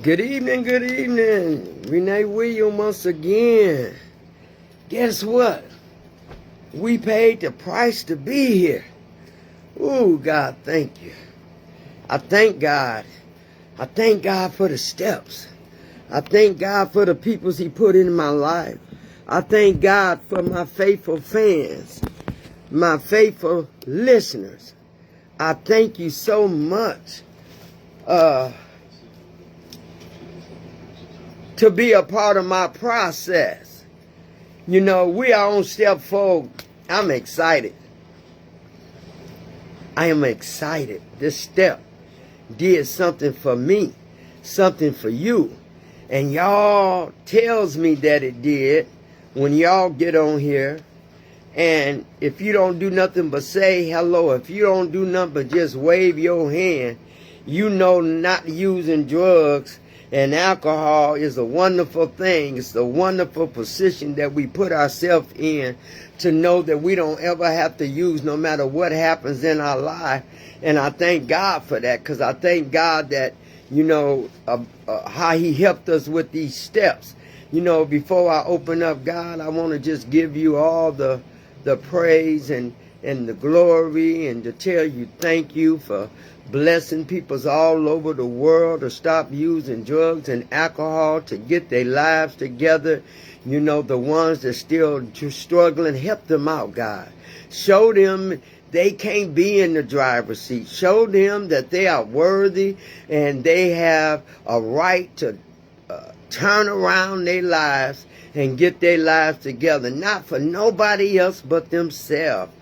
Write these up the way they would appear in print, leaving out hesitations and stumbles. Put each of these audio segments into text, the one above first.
Good evening, good evening. Renee Williams once again. Guess what? We paid the price to be here. Ooh, God, thank you. I thank God. I thank God for the steps. I thank God for the peoples He put in my life. I thank God for my faithful fans, my faithful listeners. I thank you so much to be a part of my process. You know, we are on step 4. I'm excited. I am excited. This step did something for me, something for you. And y'all tells me that it did when y'all get on here. And if you don't do nothing but say hello, if you don't do nothing but just wave your hand, you know not using drugs and alcohol is a wonderful thing. It's a wonderful position that we put ourselves in to know that we don't ever have to use no matter what happens in our life. And I thank God for that, because I thank God that, you know, how He helped us with these steps. You know, before I open up, God, I want to just give you all the praise and the glory, and to tell you thank you for blessing peoples all over the world to stop using drugs and alcohol, to get their lives together. You know, the ones that still struggling, help them out, God. Show them they can't be in the driver's seat. Show them that they are worthy and they have a right to turn around their lives and get their lives together, not for nobody else but themselves.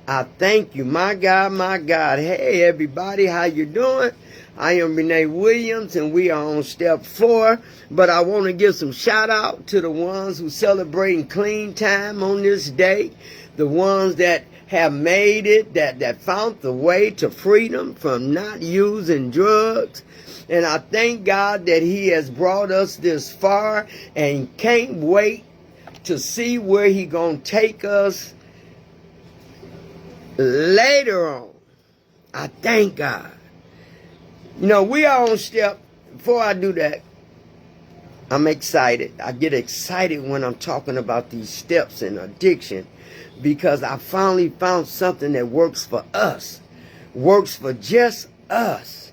I thank you, my God, my God. Hey, everybody, how you doing? I am Renee Williams, and we are on step 4. But I want to give some shout out to the ones who celebrating clean time on this day, the ones that have made it, that found the way to freedom from not using drugs. And I thank God that He has brought us this far, and can't wait to see where He gonna take us later on. I thank God. You know, we are on step. Before I do that, I'm excited. I get excited when I'm talking about these steps in addiction, because I finally found something that works for us, works for just us,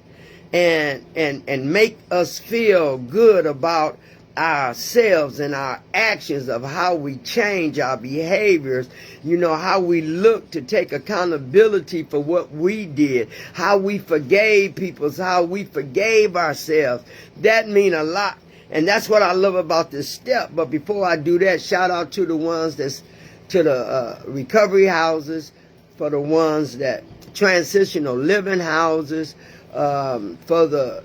and make us feel good about ourselves and our actions, of how we change our behaviors, you know, how we look to take accountability for what we did, how we forgave people, how we forgave ourselves. That mean a lot. And that's what I love about this step. But before I do that, shout out to the ones that's to the recovery houses, for the ones that transitional living houses, for the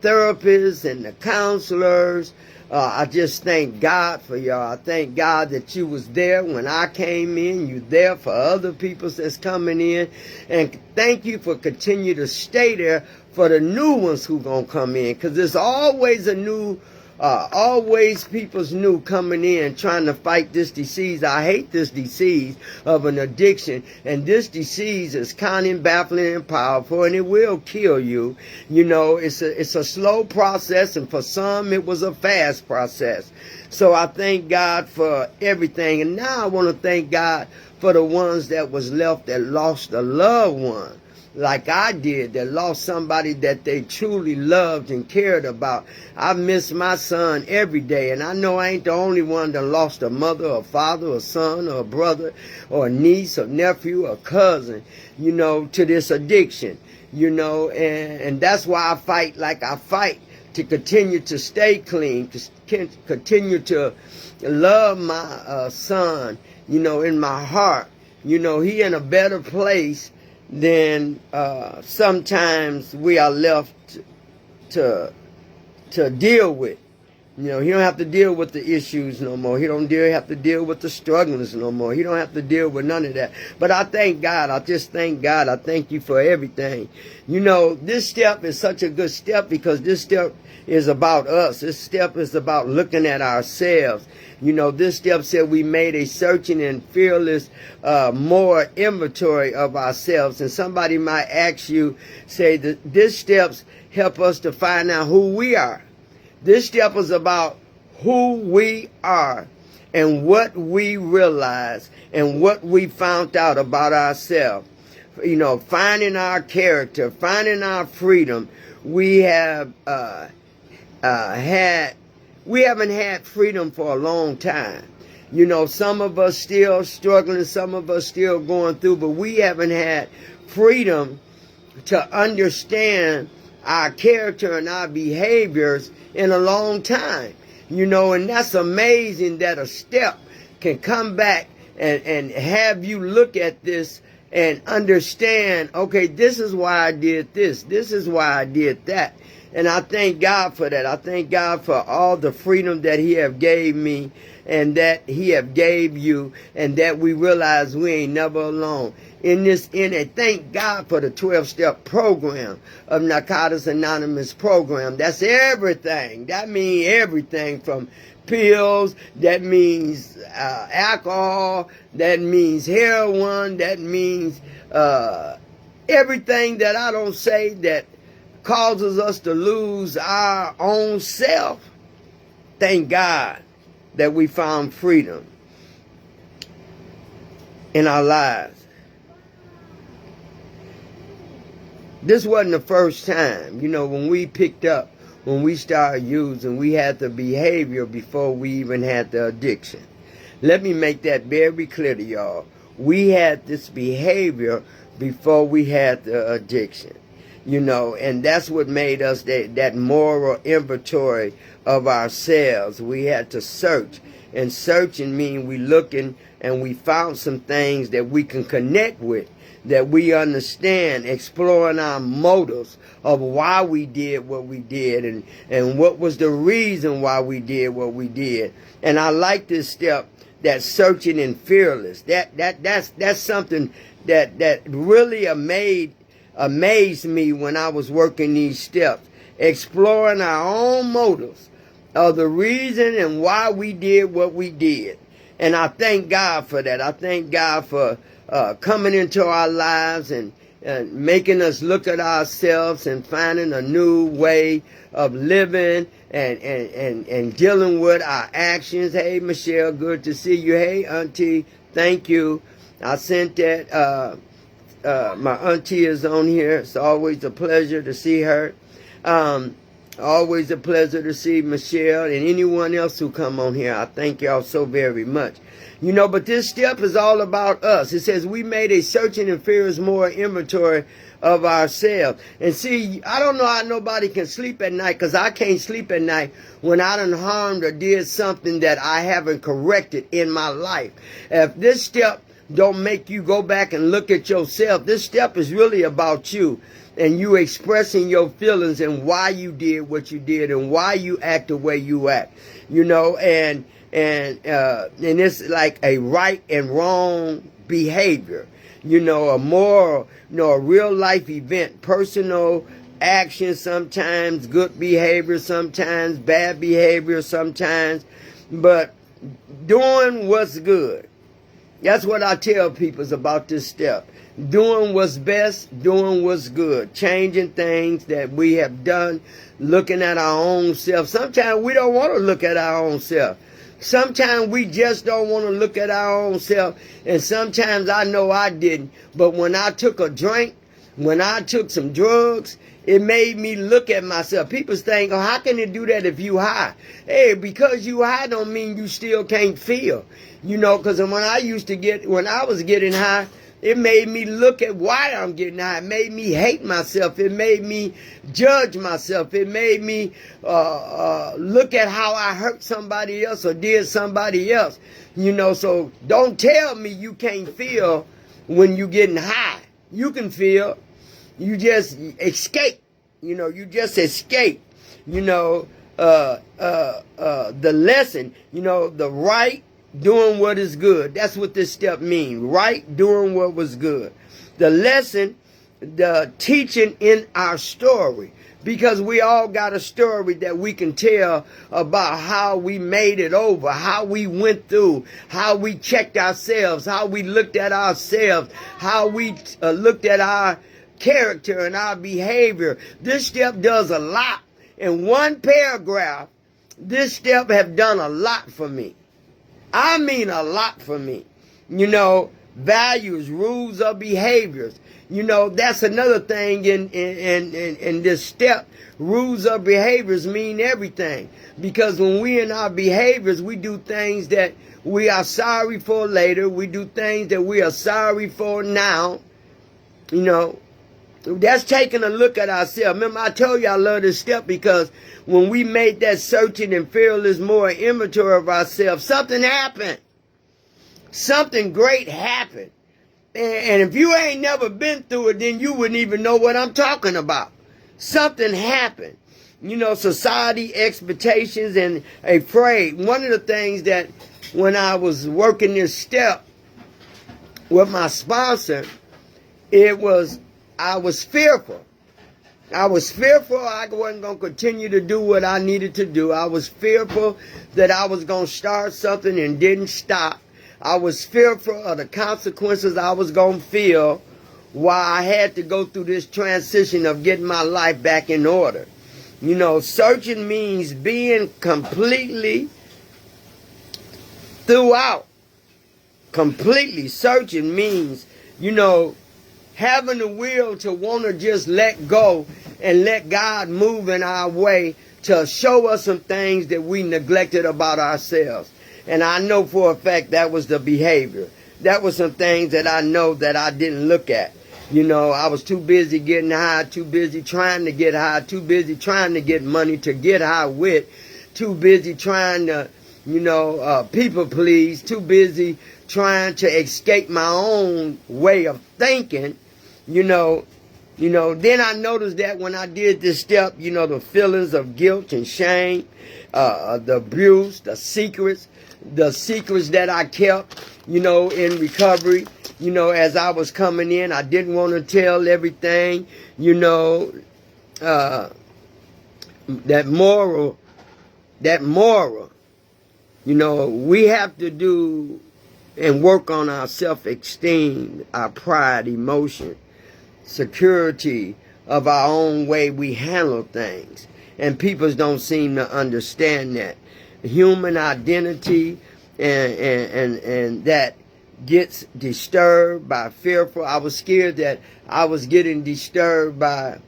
therapists and the counselors. I just thank God for y'all. I thank God that you was there when I came in. You there for other people that's coming in. And thank you for continue to stay there for the new ones who gonna come in. Because there's always a new, always people's new coming in trying to fight this disease. I hate this disease of an addiction. And this disease is cunning, baffling, and powerful, and it will kill you. You know, it's a slow process, and for some it was a fast process. So I thank God for everything. And now I want to thank God for the ones that was left that lost a loved one, like I did, that lost somebody that they truly loved and cared about. I miss my son every day, and I know I ain't the only one that lost a mother, or father, or son, or a brother, or a niece, or nephew, or cousin, you know, to this addiction, you know, and that's why I fight like I fight, to continue to stay clean, to continue to love my son, you know, in my heart. You know, he in a better place then sometimes we are left to deal with. You know, he don't have to deal with the issues no more. He don't have to deal with the struggles no more. He don't have to deal with none of that. But I thank God. I just thank God. I thank you for everything. You know, this step is such a good step, because this step is about us. This step is about looking at ourselves. You know, this step said we made a searching and fearless more inventory of ourselves. And somebody might ask you, say that this steps help us to find out who we are. This step is about who we are and what we realize and what we found out about ourselves. You know, finding our character, finding our freedom. We have we haven't had freedom for a long time. You know, some of us still struggling, some of us still going through, but we haven't had freedom to understand our character and our behaviors in a long time. You know, and that's amazing that a step can come back and have you look at this and understand, okay, this is why I did this. This is why I did that. And I thank God for that. I thank God for all the freedom that he have gave me and that he have gave you, and that we realize we ain't never alone. Thank God for the 12-step program of Narcotics Anonymous program. That's everything. That means everything from pills, that means alcohol, that means heroin, that means everything that I don't say that causes us to lose our own self. Thank God that we found freedom in our lives. This wasn't the first time. You know, when we picked up, when we started using, we had the behavior before we even had the addiction. Let me make that very clear to y'all. We had this behavior before we had the addiction. You know, and that's what made us that moral inventory of ourselves. We had to search. And searching means we looking and we found some things that we can connect with, that we understand, exploring our motives of why we did what we did and what was the reason why we did what we did. And I like this step, that searching and fearless. That's something that really amazed me when I was working these steps, exploring our own motives of the reason and why we did what we did. And I thank God for that. I thank God for coming into our lives and making us look at ourselves and finding a new way of living and dealing with our actions. Hey, Michelle, good to see you. Hey, Auntie, thank you. I sent that. My auntie is on here. It's always a pleasure to see her. Always a pleasure to see Michelle and anyone else who come on here. I thank y'all so very much. You know, but this step is all about us. It says we made a searching and fearless moral inventory of ourselves. And see, I don't know how nobody can sleep at night, because I can't sleep at night when I done harmed or did something that I haven't corrected in my life. If this step don't make you go back and look at yourself, this step is really about you and you expressing your feelings and why you did what you did and why you act the way you act. You know, and it's like a right and wrong behavior. You know, a moral, you know, a real life event, personal action, sometimes good behavior, sometimes bad behavior, sometimes, but doing what's good. That's what I tell people about this step. Doing what's best, doing what's good. Changing things that we have done, looking at our own self. Sometimes we don't want to look at our own self. Sometimes we just don't want to look at our own self. And sometimes I know I didn't. But when I took a drink, when I took some drugs, it made me look at myself. People think, oh, how can you do that if you high? Hey, because you high don't mean you still can't feel. You know, because when I was getting high, it made me look at why I'm getting high. It made me hate myself. It made me judge myself. It made me look at how I hurt somebody else or did somebody else. You know, so don't tell me you can't feel when you're getting high. You can feel. You just escape. You know, you just escape. You know, the lesson, you know, the right, doing what is good. That's what this step means. Right, doing what was good. The lesson, the teaching in our story. Because we all got a story that we can tell about how we made it over, how we went through, how we checked ourselves, how we looked at ourselves, how we looked at our character and our behavior. This step does a lot in one paragraph. this step have done a lot for me. I mean a lot for me. You know, values, rules of behaviors. You know, that's another thing in this step. Rules of behaviors mean everything. Because when we in our behaviors, we do things that we are sorry for later. We do things that we are sorry for now. You know, that's taking a look at ourselves. Remember, I told you I love this step because when we made that searching and fearless more inventory of ourselves, something happened. Something great happened. And if you ain't never been through it, then you wouldn't even know what I'm talking about. Something happened. You know, society, expectations, and afraid. One of the things that when I was working this step with my sponsor, I was fearful. I was fearful I wasn't going to continue to do what I needed to do. I was fearful that I was going to start something and didn't stop. I was fearful of the consequences I was going to feel while I had to go through this transition of getting my life back in order. You know, searching means being completely throughout. Completely searching means, you know, having the will to want to just let go and let God move in our way to show us some things that we neglected about ourselves. And I know for a fact that was the behavior. That was some things that I know that I didn't look at. You know, I was too busy getting high, too busy trying to get high, too busy trying to get money to get high with, too busy trying to, you know, people please, too busy trying to escape my own way of thinking, you know. Then I noticed that when I did this step, you know, the feelings of guilt and shame, the abuse, the secrets that I kept, you know, in recovery, you know, as I was coming in, I didn't want to tell everything, you know, that moral, you know, we have to do and work on our self-esteem, our pride, emotion, security of our own way we handle things. And people don't seem to understand that. Human identity and that gets disturbed by fearful. I was scared that I was getting disturbed by,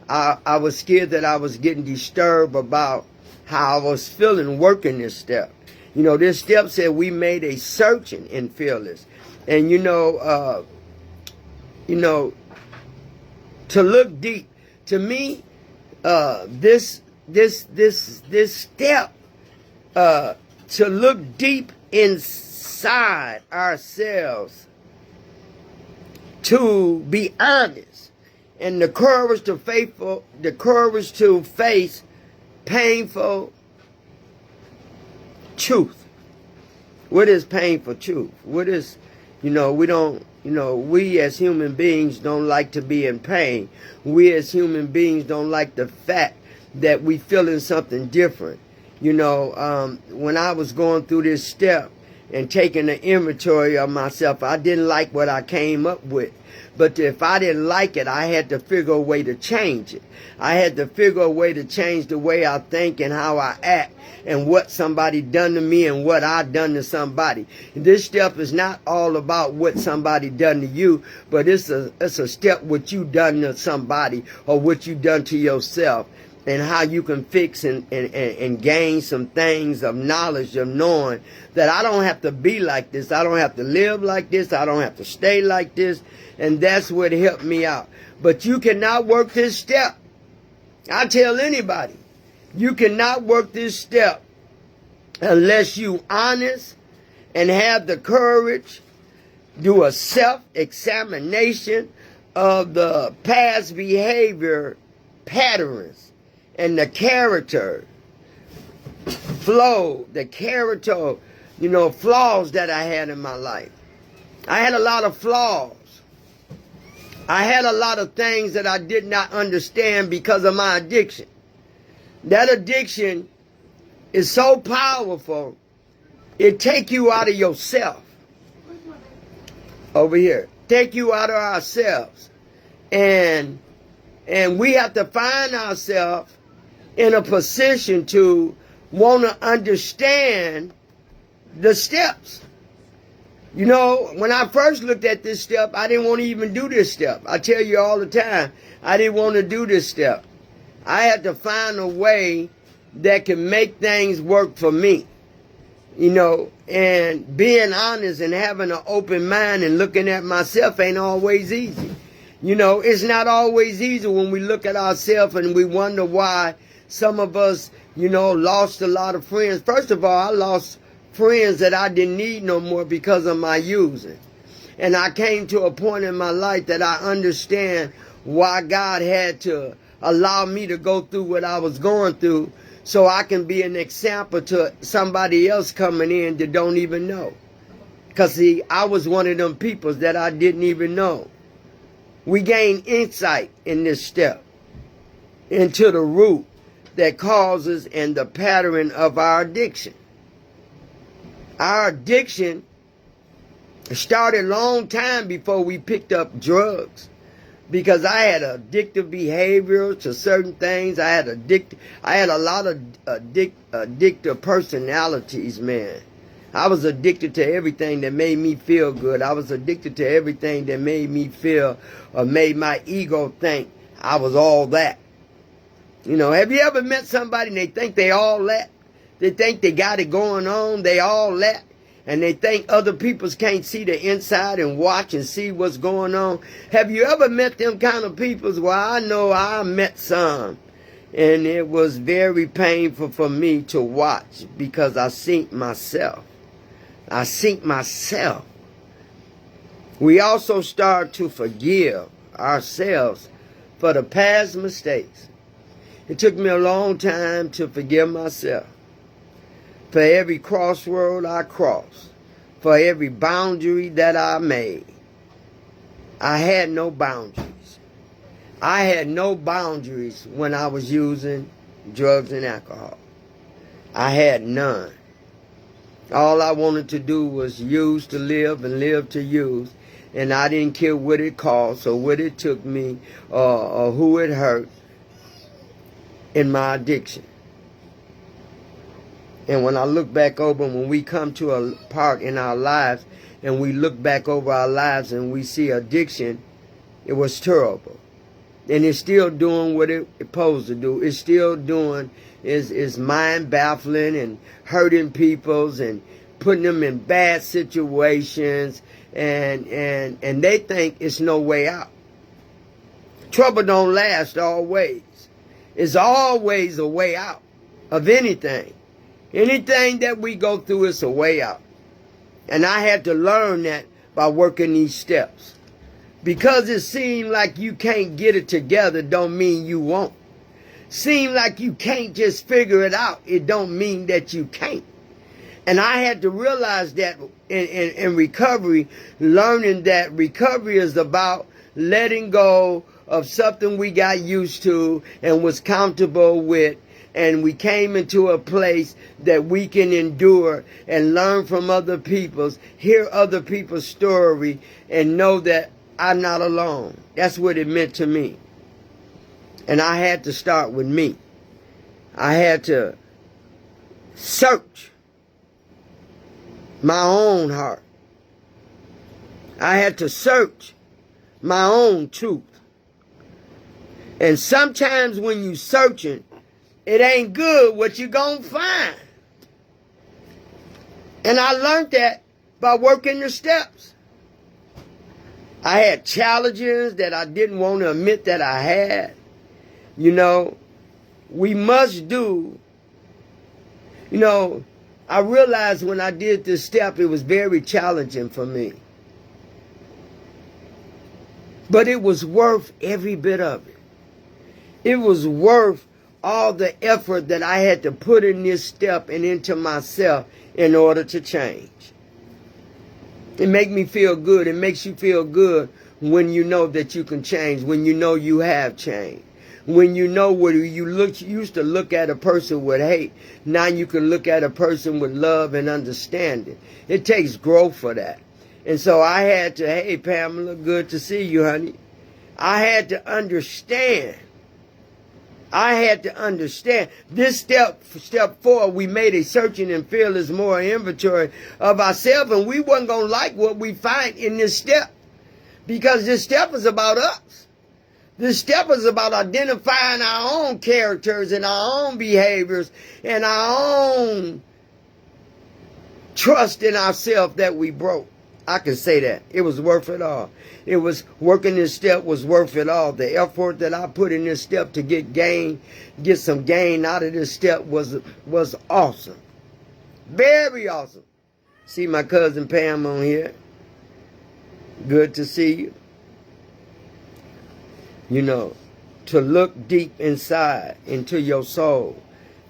I was scared that I was getting disturbed about how I was feeling working this step. You know, this step said we made a searching in fearless. And you know, to look deep, to me, this step, to look deep inside ourselves, to be honest, and the courage to face painful truth. What is painful truth? What is, you know, we as human beings don't like to be in pain. We as human beings don't like the fact that we feeling something different. You know, when I was going through this step and taking an inventory of myself, I didn't like what I came up with. But if I didn't like it, I had to figure a way to change it. I had to figure a way to change the way I think and how I act and what somebody done to me and what I done to somebody. This step is not all about what somebody done to you, but it's a step what you done to somebody or what you done to yourself, and how you can fix and gain some things of knowledge of knowing that I don't have to be like this. I don't have to live like this. I don't have to stay like this. And that's what helped me out. But you cannot work this step. I tell anybody, you cannot work this step unless you honest and have the courage, do a self-examination of the past behavior patterns and the character flow, the character, you know, flaws that I had in my life. I had a lot of flaws. I had a lot of things that I did not understand because of my addiction. That addiction is so powerful, it take you out of yourself. Over here. Take you out of ourselves. And we have to find ourselves in a position to want to understand the steps. You know, when I first looked at this step, I didn't want to even do this step. I tell you all the time, I didn't want to do this step. I had to find a way that can make things work for me. You know, and being honest and having an open mind and looking at myself ain't always easy. You know, it's not always easy when we look at ourselves and we wonder why some of us, you know, lost a lot of friends. First of all, I lost friends that I didn't need no more because of my using. And I came to a point in my life that I understand why God had to allow me to go through what I was going through, so I can be an example to somebody else coming in that don't even know. Because, see, I was one of them people that I didn't even know. We gain insight in this step into the root that causes and the pattern of our addiction. Our addiction started a long time before we picked up drugs. Because I had addictive behavior to certain things. I had a lot of addictive personalities, man. I was addicted to everything that made me feel good. I was addicted to everything that made me feel or made my ego think I was all that. You know, have you ever met somebody and they think they all that? They think they got it going on, they all that? And they think other people can't see the inside and watch and see what's going on. Have you ever met them kind of people? Well, I know I met some. And it was very painful for me to watch because I seen myself. I seen myself. We also start to forgive ourselves for the past mistakes. It took me a long time to forgive myself. For every crossroad I crossed, for every boundary that I made, I had no boundaries. I had no boundaries when I was using drugs and alcohol. I had none. All I wanted to do was use to live and live to use. And I didn't care what it cost or what it took me or who it hurt in my addiction. And when I look back over, when we come to a part in our lives and we look back over our lives and we see addiction, it was terrible. And it's still doing what it's supposed to do. It's still doing, is mind baffling and hurting peoples and putting them in bad situations. And they think it's no way out. Trouble don't last always. It's always a way out of anything. Anything that we go through is a way out. And I had to learn that by working these steps. Because it seemed like you can't get it together don't mean you won't. Seem like you can't just figure it out, it don't mean that you can't. And I had to realize that in recovery, learning that recovery is about letting go of something we got used to and was comfortable with. And we came into a place that we can endure and learn from other people's, hear other people's story, and know that I'm not alone. That's what it meant to me. And I had to start with me. I had to search my own heart. I had to search my own truth. And sometimes when you searching, it ain't good what you gonna find. And I learned that by working the steps. I had challenges that I didn't want to admit that I had. You know, we must do, you know, I realized when I did this step, it was very challenging for me. But it was worth every bit of it. It was worth all the effort that I had to put in this step and into myself in order to change. It makes me feel good. It makes you feel good when you know that you can change, when you know you have changed. When you know what you used to look at a person with hate, now you can look at a person with love and understanding. It takes growth for that. And so I had to, hey, Pamela, good to see you, honey. I had to understand I had to understand this step 4, we made a searching and fearless moral inventory of ourselves, and we wasn't going to like what we find in this step, because this step is about us. This step is about identifying our own characters and our own behaviors and our own trust in ourselves that we broke. I can say that. It was worth it all. It was working this step was worth it all. The effort that I put in this step to get some gain out of this step was awesome. Very awesome. See my cousin Pam on here. Good to see you. You know, to look deep inside into your soul.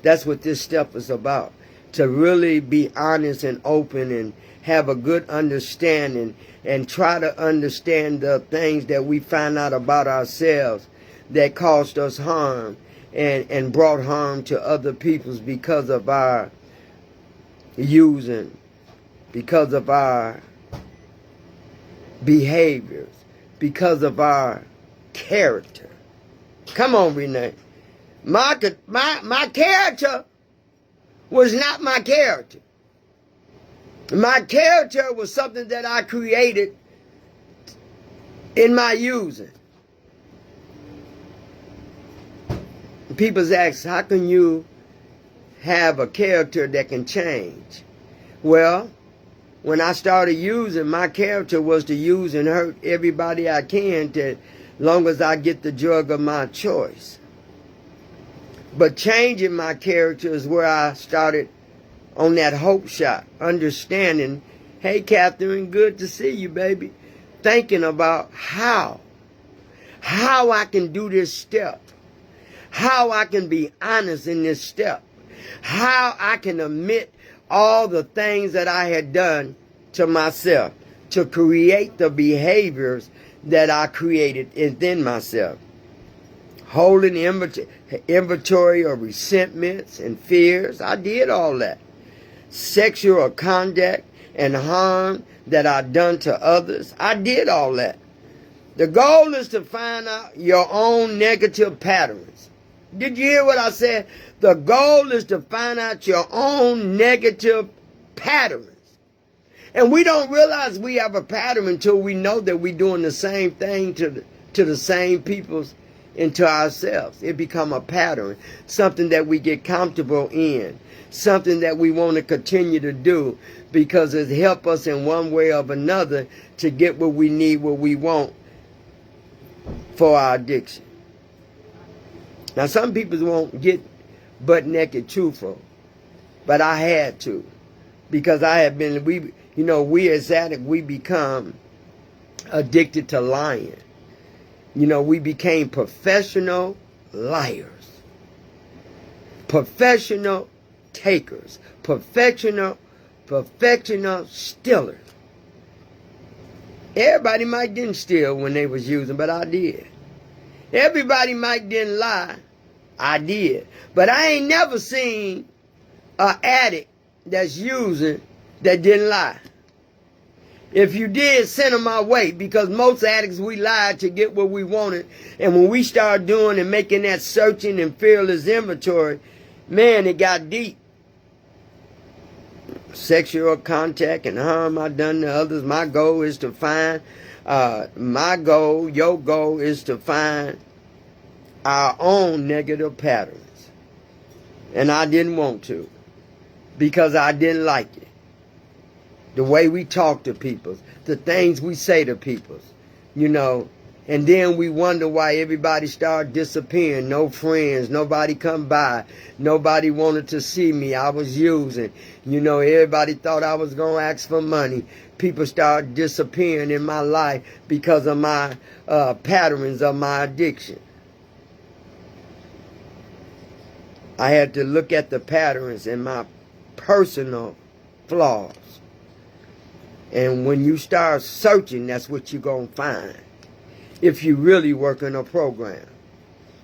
That's what this step is about. To really be honest and open and have a good understanding and try to understand the things that we find out about ourselves that caused us harm and brought harm to other peoples because of our using, because of our behaviors, because of our character. Come on, Renee. My character was not my character. My character was something that I created in my using. People ask, how can you have a character that can change? Well, when I started using, my character was to use and hurt everybody I can, as long as I get the drug of my choice. But changing my character is where I started on that hope shot, understanding, hey, Catherine, good to see you, baby. Thinking about how I can do this step, how I can be honest in this step, how I can admit all the things that I had done to myself to create the behaviors that I created within myself. Holding inventory of resentments and fears, I did all that. Sexual conduct and harm that I done to others, I did all that. The goal is to find out your own negative patterns. Did you hear what I said? The goal is to find out your own negative patterns. And we don't realize we have a pattern until we know that we're doing the same thing to the same peoples and to ourselves. It become a pattern, something that we get comfortable in, something that we want to continue to do because it helps us in one way or another to get what we need, what we want for our addiction. Now, some people won't get butt naked truthful, but I had to, because I have been, we as addicts, we become addicted to lying. We became professional liars, professional takers, professional stealers. Everybody might didn't steal when they was using, but I did. Everybody might didn't lie, I did. But I ain't never seen an addict that's using that didn't lie. If you did, send them my way, because most addicts, we lied to get what we wanted. And when we started doing and making that searching and fearless inventory, man, it got deep. Sexual contact and harm I done to others. My goal is to find, your goal is to find our own negative patterns. And I didn't want to, because I didn't like it. The way we talk to people, the things we say to people, and then we wonder why everybody started disappearing. No friends, nobody come by, nobody wanted to see me. I was using, everybody thought I was going to ask for money. People started disappearing in my life because of my patterns of my addiction. I had to look at the patterns and my personal flaws. And when you start searching, that's what you're going to find. If you really work in a program,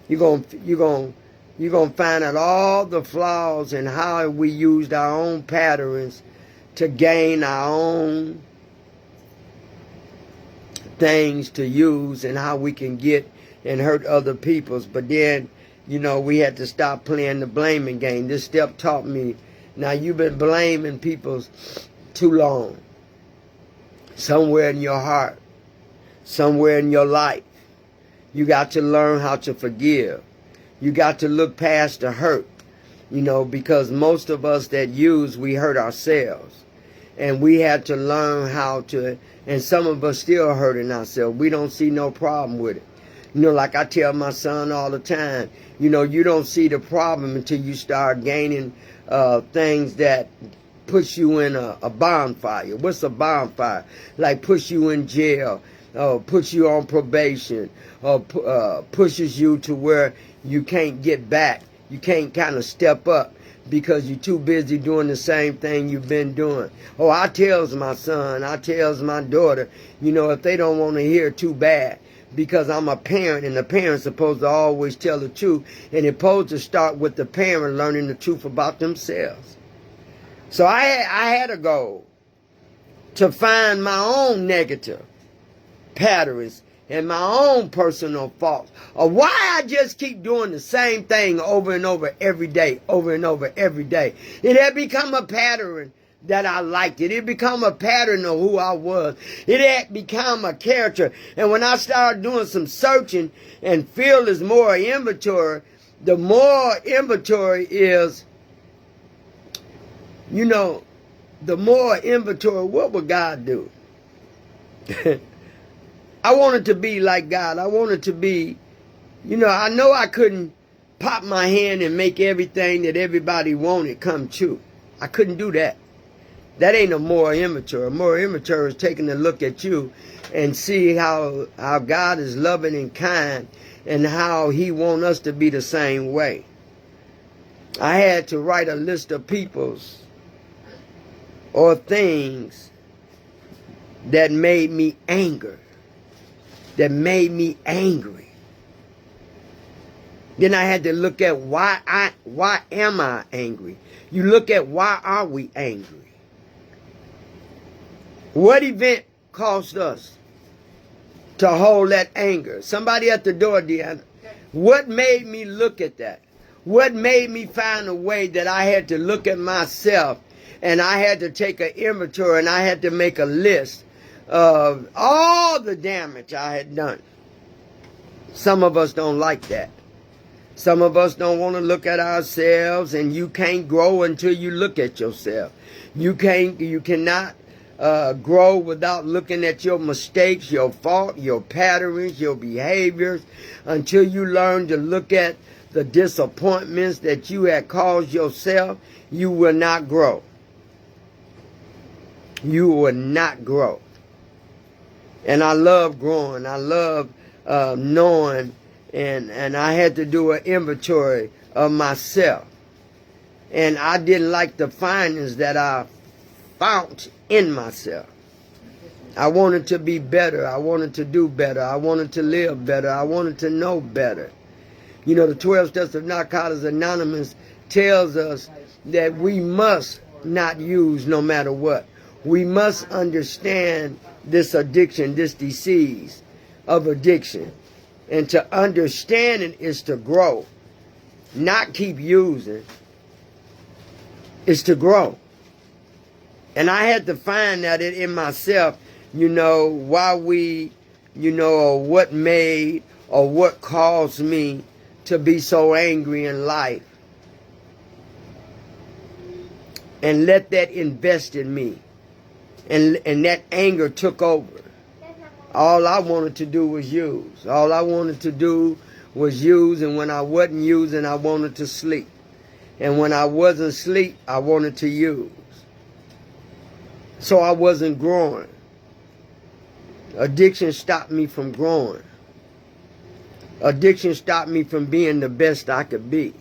you're going to find out all the flaws and how we used our own patterns to gain our own things to use, and how we can get and hurt other people's. But then you know, we had to stop playing the blaming game. This step taught me, now you've been blaming people too long. Somewhere in your heart, somewhere in your life, you got to learn how to forgive. You got to look past the hurt, you know, because most of us that use, we hurt ourselves. And we had to learn how to, and some of us still hurting ourselves. We don't see no problem with it. You know, like I tell my son all the time, you know, you don't see the problem until you start gaining things that push you in a bonfire. What's a bonfire? Like push you in jail, puts you on probation, or pushes you to where you can't get back. You can't kind of step up because you're too busy doing the same thing you've been doing. Oh, I tells my son, I tells my daughter, you know, if they don't want to hear, too bad. Because I'm a parent, and the parent's supposed to always tell the truth. And it's supposed to start with the parent learning the truth about themselves. So I had a goal to find my own negative patterns and my own personal faults, or why I just keep doing the same thing over and over every day, over and over every day. It had become a pattern that I liked it. It become a pattern of who I was. It had become a character. And when I started doing some searching and feel is more inventory, the more inventory is, you know, the more inventory, what would God do? I wanted to be like God. I wanted to be, you know I couldn't pop my hand and make everything that everybody wanted come true. I couldn't do that. That ain't a more immature. A more immature is taking a look at you and see how God is loving and kind and how he wants us to be the same way. I had to write a list of peoples or things that made me angry. That made me angry. Then I had to look at why am I angry? You look at why are we angry? What event caused us to hold that anger? Somebody at the door, Deanna. What made me look at that? What made me find a way that I had to look at myself and I had to take an inventory and I had to make a list of all the damage I had done? Some of us don't like that. Some of us don't want to look at ourselves, and you can't grow until you look at yourself. You cannot grow without looking at your mistakes, your fault, your patterns, your behaviors, until you learn to look at the disappointments that you had caused yourself. You will not grow. You will not grow. And I love growing. I love knowing, and I had to do an inventory of myself. And I didn't like the findings that I found in myself. I wanted to be better. I wanted to do better. I wanted to live better. I wanted to know better. You know, the 12 Steps of Narcotics Anonymous tells us that we must not use no matter what. We must understand this addiction, this disease of addiction. And to understand it is to grow. Not keep using. It's to grow. And I had to find that in myself, you know, why we, you know, or what made or what caused me to be so angry in life. And let that invest in me. And that anger took over. All I wanted to do was use. All I wanted to do was use. And when I wasn't using, I wanted to sleep. And when I wasn't asleep, I wanted to use. So I wasn't growing. Addiction stopped me from growing. Addiction stopped me from being the best I could be.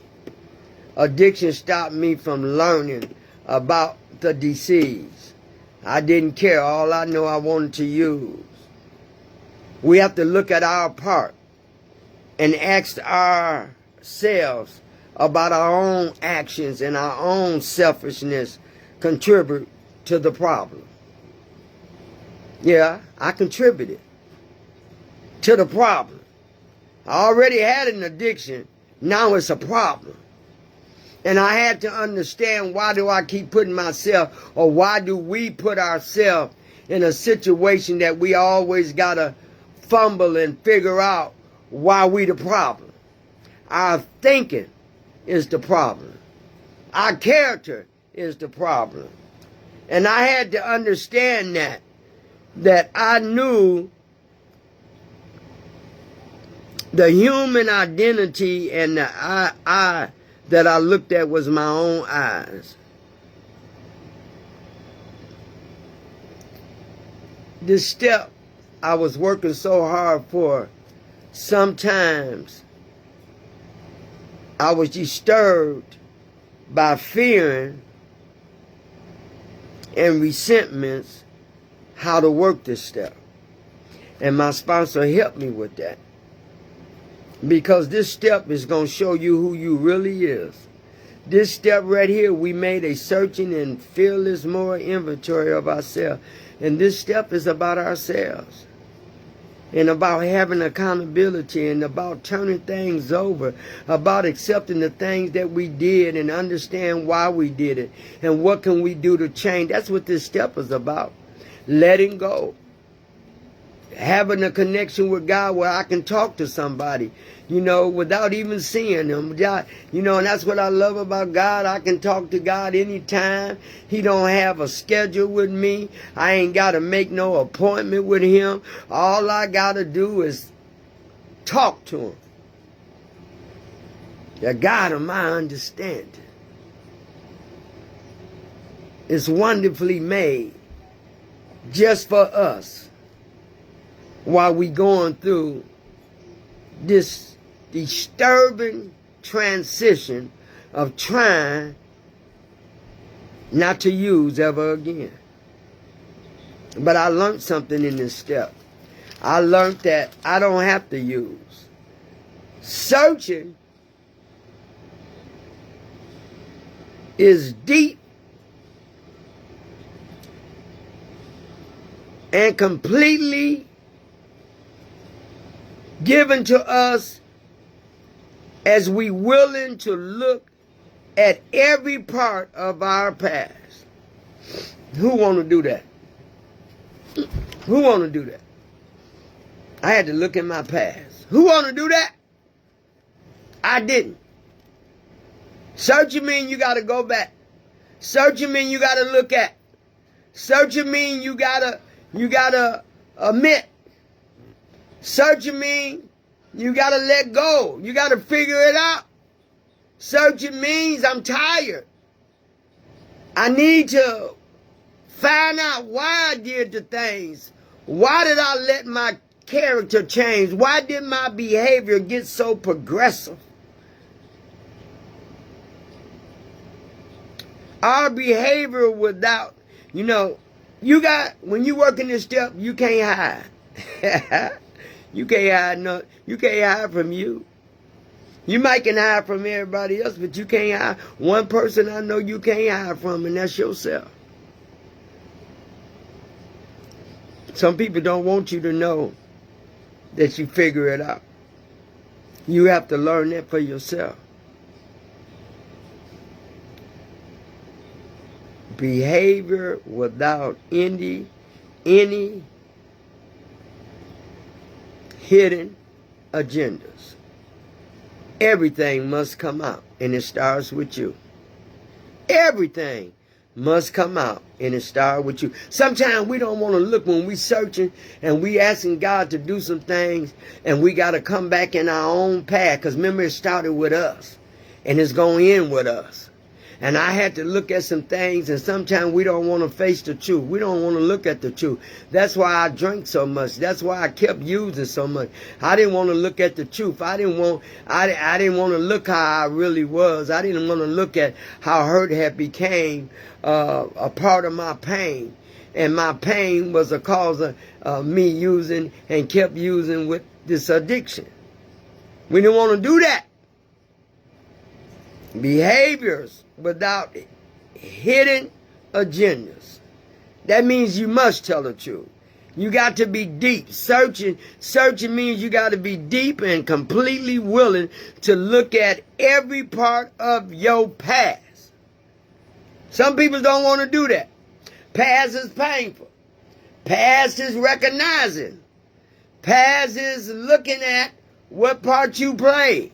Addiction stopped me from learning about the disease. I didn't care. All I know, I wanted to use. We have to look at our part and ask ourselves about our own actions and our own selfishness contribute to the problem. Yeah, I contributed to the problem. I already had an addiction Now it's a problem. And I had to understand, why do I keep putting myself, or why do we put ourselves in a situation that we always got to fumble and figure out why we the problem? Our thinking is the problem. Our character is the problem. And I had to understand that I knew the human identity and the I that I looked at was my own eyes. This step I was working so hard for, sometimes I was disturbed by fearing and resentments how to work this step. And my sponsor helped me with that. Because this step is going to show you who you really is. This step right here, we made a searching and fearless moral inventory of ourselves. And this step is about ourselves. And about having accountability, and about turning things over, about accepting the things that we did and understand why we did it. And what can we do to change. That's what this step is about. Letting go. Having a connection with God where I can talk to somebody, without even seeing them. And that's what I love about God. I can talk to God anytime. He don't have a schedule with me. I ain't got to make no appointment with him. All I got to do is talk to him. The God of my understanding is wonderfully made just for us. While we going through this disturbing transition of trying not to use ever again. But I learned something in this step. I learned that I don't have to use. Searching is deep and completely given to us as we willing to look at every part of our past. Who want to do that? Who want to do that? I had to look at my past. Who want to do that? I didn't. Searching mean you got to go back. Searching mean you got to look at. Searching mean you got to admit. Searching means you got to let go. You got to figure it out. Searching means I'm tired. I need to find out why I did the things. Why did I let my character change? Why did my behavior get so progressive? Our behavior without, when you work in this step, you can't hide. You can't hide from you. You might can hide from everybody else, but you can't hide. One person I know you can't hide from, and that's yourself. Some people don't want you to know that you figure it out. You have to learn that for yourself. Behavior without any hidden agendas. Everything must come out, and it starts with you. Everything must come out, and it starts with you. Sometimes we don't want to look when we searching and we asking God to do some things, and we got to come back in our own path, because remember, it started with us, and it's going to end with us. And I had to look at some things, and sometimes we don't want to face the truth. We don't want to look at the truth. That's why I drank so much. That's why I kept using so much. I didn't want to look at the truth. I didn't want to look how I really was. I didn't want to look at how hurt had became a part of my pain. And my pain was a cause of me using and kept using with this addiction. We didn't want to do that. Behaviors without hidden agendas. That means you must tell the truth. You got to be deep. Searching means you got to be deep and completely willing to look at every part of your past. Some people don't want to do that. Past is painful. Past is recognizing. Past is looking at what part you played.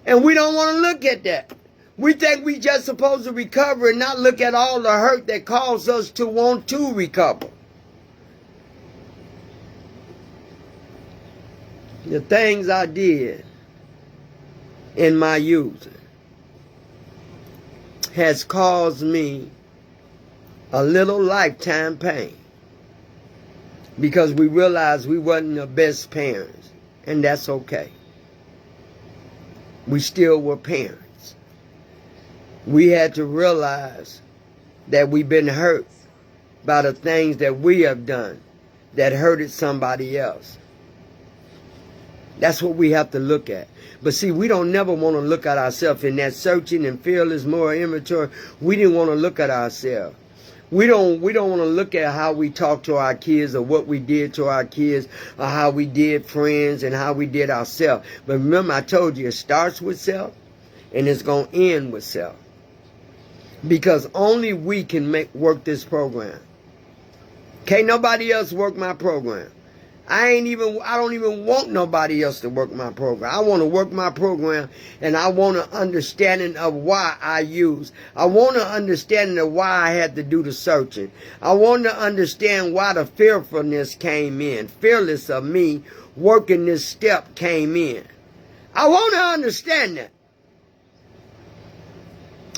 And we don't want to look at that. We think we just supposed to recover and not look at all the hurt that caused us to want to recover. The things I did in my youth has caused me a little lifetime pain because we realized we wasn't the best parents, and that's okay. We still were parents. We had to realize that we've been hurt by the things that we have done that hurted somebody else. That's what we have to look at. But see, we don't never want to look at ourselves in that searching and fearless, more immature. We didn't want to look at ourselves. We don't want to look at how we talk to our kids or what we did to our kids or how we did friends and how we did ourselves. But remember, I told you, it starts with self and it's going to end with self. Because only we can work this program. Can't nobody else work my program. I don't even want nobody else to work my program. I want to work my program, and I want an understanding of why I use. I want an understanding of why I had to do the searching. I want to understand why the fearfulness came in. Fearless of me working this step came in. I want to understand that.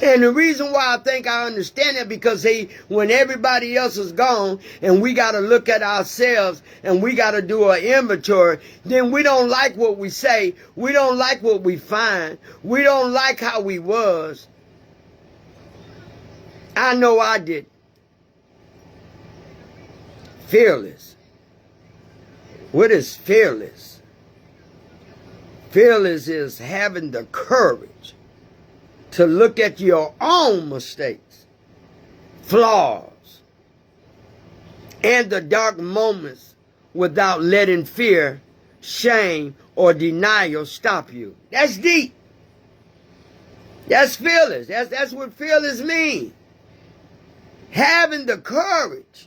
And the reason why I think I understand it because when everybody else is gone and we got to look at ourselves and we got to do an inventory, then we don't like what we say. We don't like what we find. We don't like how we was. I know I did. Fearless. What is fearless? Fearless is having the courage to look at your own mistakes, flaws, and the dark moments without letting fear, shame, or denial stop you. That's deep. That's fearless. That's what fearless means. Having the courage.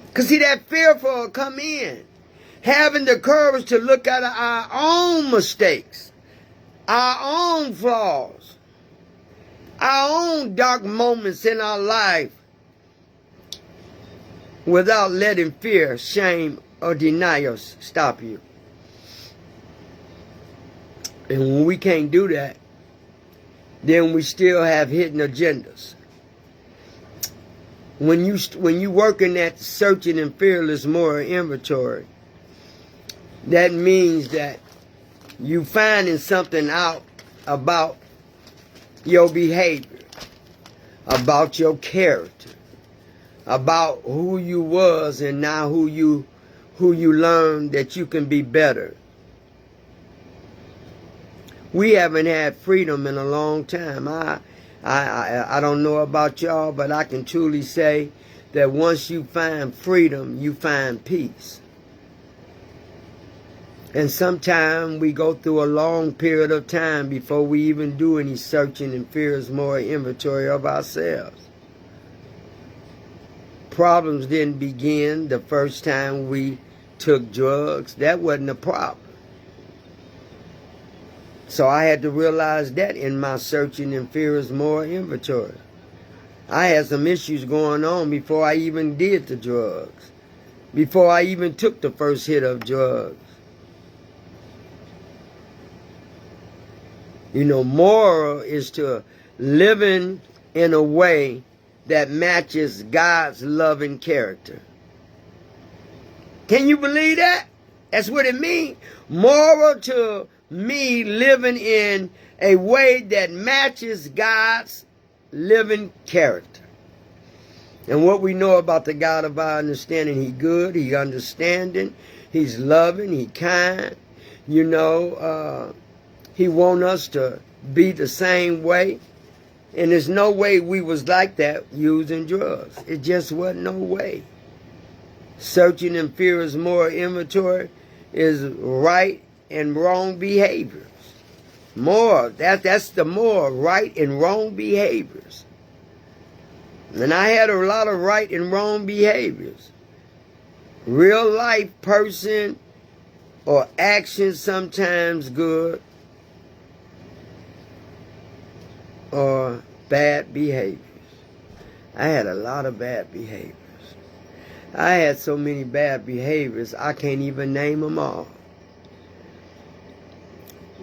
Because see, that fearful will come in. Having the courage to look at our own mistakes, our own flaws, our own dark moments in our life without letting fear, shame, or denial stop you. And when we can't do that, then we still have hidden agendas. When you work in that searching and fearless moral inventory, that means that you finding something out about your behavior, about your character, about who you was and now who you learned that you can be better. We haven't had freedom in a long time. I don't know about y'all, but I can truly say that once you find freedom, you find peace. And sometimes we go through a long period of time before we even do any searching and fearless moral inventory of ourselves. Problems didn't begin the first time we took drugs. That wasn't a problem. So I had to realize that in my searching and fearless moral inventory. I had some issues going on before I even did the drugs, before I even took the first hit of drugs. You know, moral is to living in a way that matches God's loving character. Can you believe that? That's what it means. Moral to me living in a way that matches God's living character. And what we know about the God of our understanding, He good, He understanding, He's loving, He kind. You know, He want us to be the same way. And there's no way we was like that using drugs. It just wasn't no way. Searching and fearless moral inventory is right and wrong behaviors. Moral, that's the moral, right and wrong behaviors. And I had a lot of right and wrong behaviors. Real life person or action sometimes good or bad behaviors. I had a lot of bad behaviors. I had so many bad behaviors, I can't even name them all.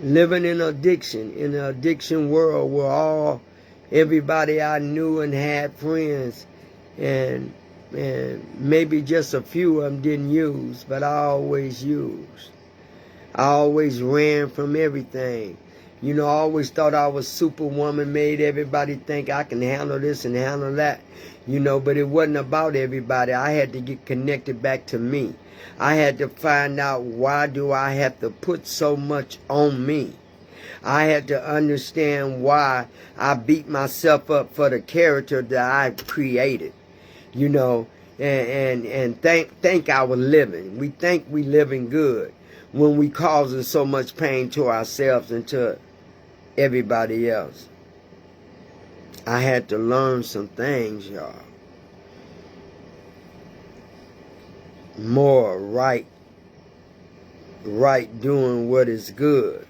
Living in an addiction world where everybody I knew and had friends, and maybe just a few of them didn't use, but I always used. I always ran from everything. You know, I always thought I was Superwoman, made everybody think I can handle this and handle that. You know, but it wasn't about everybody. I had to get connected back to me. I had to find out, why do I have to put so much on me? I had to understand why I beat myself up for the character that I created. You know, and think I was living. We think we living good when we causing so much pain to ourselves and to everybody else. I had to learn some things, y'all. More right doing what is good.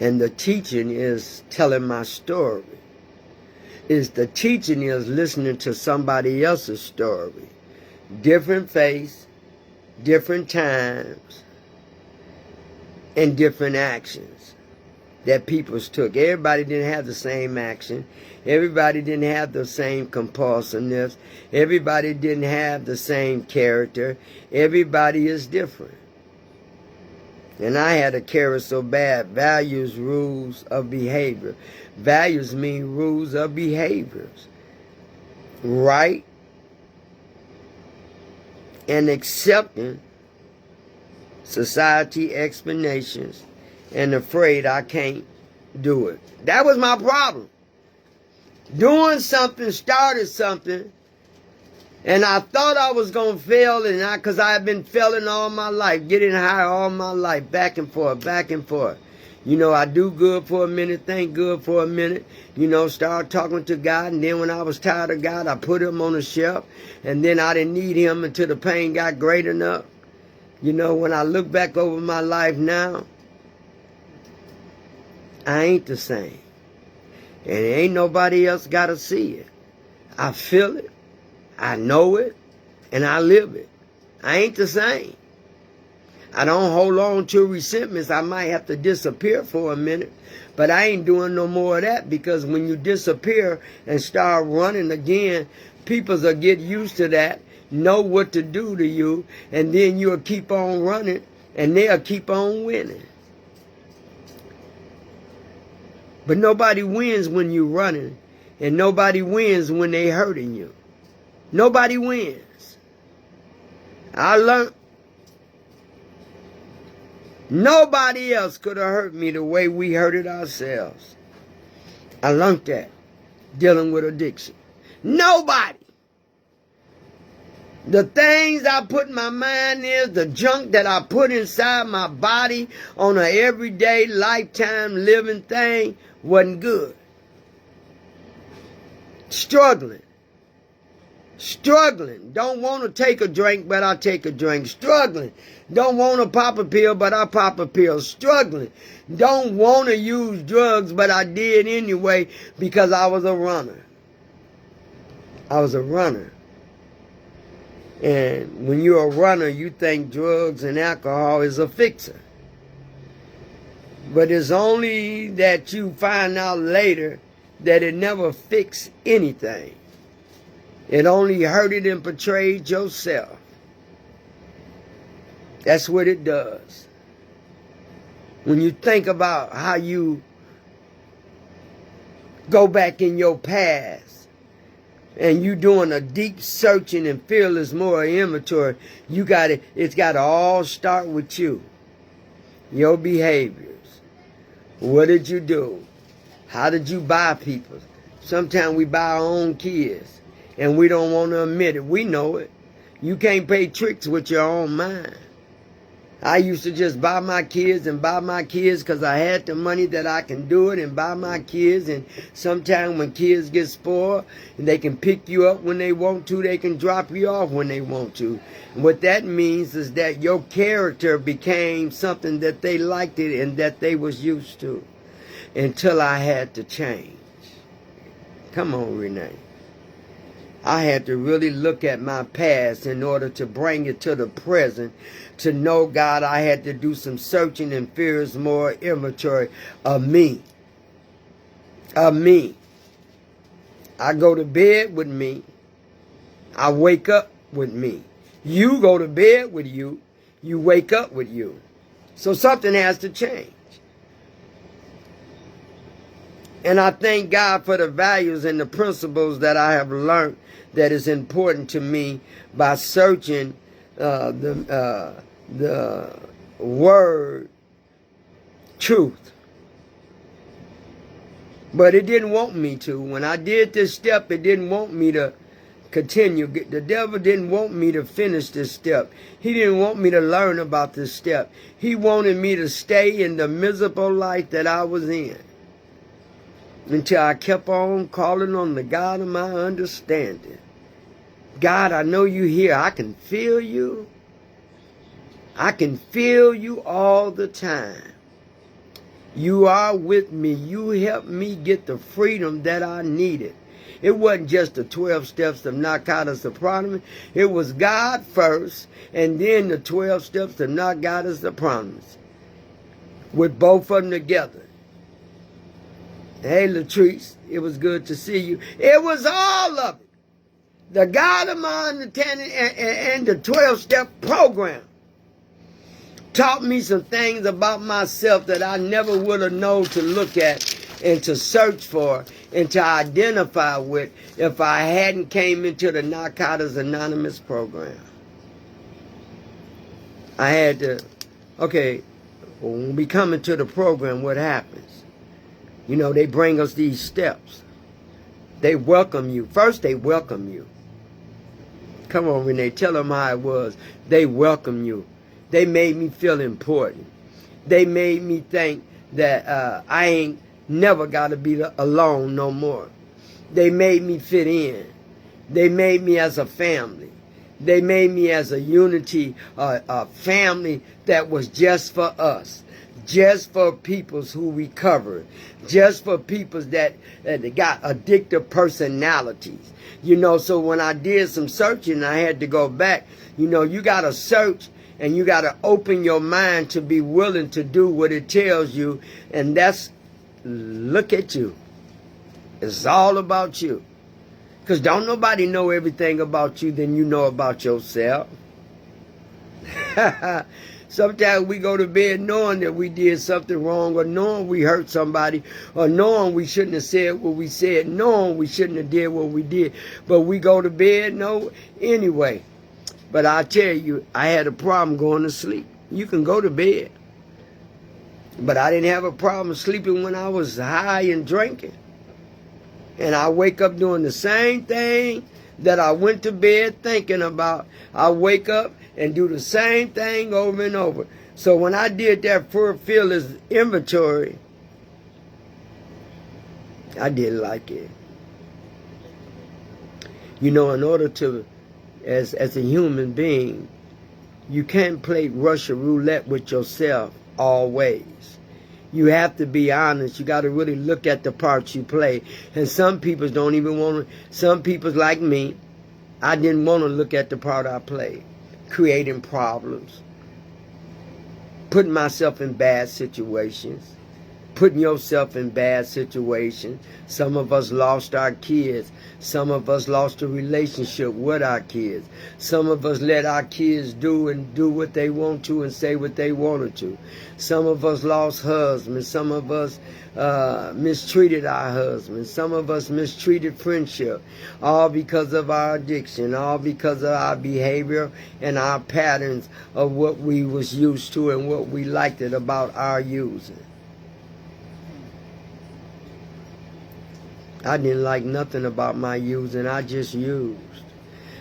And the teaching is telling my story. The teaching is listening to somebody else's story. Different face, different times, and different actions that people took. Everybody didn't have the same action. Everybody didn't have the same compulsiveness. Everybody didn't have the same character. Everybody is different. And I had a character so bad. Values, rules of behavior. Values mean rules of behaviors. Right and accepting society explanations and afraid I can't do it. That was my problem. Doing something, started something, and I thought I was going to fail, and because I had been failing all my life, getting high all my life, back and forth, back and forth. You know, I do good for a minute, think good for a minute, you know, start talking to God, and then when I was tired of God, I put him on the shelf, and then I didn't need him until the pain got great enough. You know, when I look back over my life now, I ain't the same. And ain't nobody else got to see it. I feel it, I know it, and I live it. I ain't the same. I don't hold on to resentments. I might have to disappear for a minute, but I ain't doing no more of that, because when you disappear and start running again, people's will get used to that, know what to do to you, and then you'll keep on running, and they'll keep on winning. But nobody wins when you're running, and nobody wins when they hurting you. Nobody wins. I learned nobody else could have hurt me the way we hurted ourselves. I learned that dealing with addiction. Nobody. The things I put in my mind is the junk that I put inside my body on an everyday, lifetime living thing wasn't good. Struggling. Don't want to take a drink, but I take a drink. Struggling. Don't want to pop a pill, but I pop a pill. Struggling. Don't want to use drugs, but I did anyway because I was a runner. I was a runner. And when you're a runner, you think drugs and alcohol is a fixer. But it's only that you find out later that it never fixed anything. It only hurted and betrayed yourself. That's what it does. When you think about how you go back in your past and you doing a deep searching and fearless moral inventory, it's got to all start with you. Your behaviors. What did you do? How did you buy people? Sometimes we buy our own kids. And we don't want to admit it. We know it. You can't play tricks with your own mind. I used to just buy my kids because I had the money that I can do it and buy my kids. And sometimes when kids get spoiled, and they can pick you up when they want to, they can drop you off when they want to. And what that means is that your character became something that they liked it and that they was used to until I had to change. Come on, Renee. I had to really look at my past in order to bring it to the present. To know God, I had to do some searching and fears more inventory of me. Of me. I go to bed with me. I wake up with me. You go to bed with you. You wake up with you. So something has to change. And I thank God for the values and the principles that I have learned that is important to me by searching the word truth. But it didn't want me to. When I did this step, it didn't want me to continue. The devil didn't want me to finish this step. He didn't want me to learn about this step. He wanted me to stay in the miserable life that I was in. Until I kept on calling on the God of my understanding. God, I know you here. I can feel you. I can feel you all the time. You are with me. You helped me get the freedom that I needed. It wasn't just the 12 steps of Narcotics Anonymous. It was God first, and then the 12 steps of Narcotics Anonymous. With both of them together. Hey, Latrice, it was good to see you. It was all of it. The God of my understanding and the 12-step program taught me some things about myself that I never would have known to look at and to search for and to identify with if I hadn't came into the Narcotics Anonymous program. I had to, okay, when we come into the program, what happens? You know, they bring us these steps. They welcome you. First, they welcome you. Come on, Renee, tell them how it was. They welcome you. They made me feel important. They made me think that I ain't never got to be alone no more. They made me fit in. They made me as a family. They made me as a unity, a family that was just for us. Just for peoples who recovered. Just for peoples that got addictive personalities. You know, so when I did some searching, I had to go back. You know, you got to search and you got to open your mind to be willing to do what it tells you. And that's, look at you. It's all about you. Because don't nobody know everything about you than you know about yourself. Sometimes we go to bed knowing that we did something wrong, or knowing we hurt somebody, or knowing we shouldn't have said what we said, knowing we shouldn't have did what we did. But we go to bed anyway. But I tell you, I had a problem going to sleep. You can go to bed. But I didn't have a problem sleeping when I was high and drinking. And I wake up doing the same thing that I went to bed thinking about. I wake up and do the same thing over and over. So when I did that fearless inventory, I didn't like it. You know, in order to, as a human being, you can't play Russian roulette with yourself always. You have to be honest. You got to really look at the parts you play. And some people don't even want to, some people like me, I didn't want to look at the part I played. Creating problems. Putting myself in bad situations. Putting yourself in bad situations. Some of us lost our kids. Some of us lost a relationship with our kids. Some of us let our kids do what they want to and say what they wanted to. Some of us lost husbands. Some of us mistreated our husbands. Some of us mistreated friendship. All because of our addiction. All because of our behavior and our patterns of what we was used to and what we liked it about our using. I didn't like nothing about my using. I just used.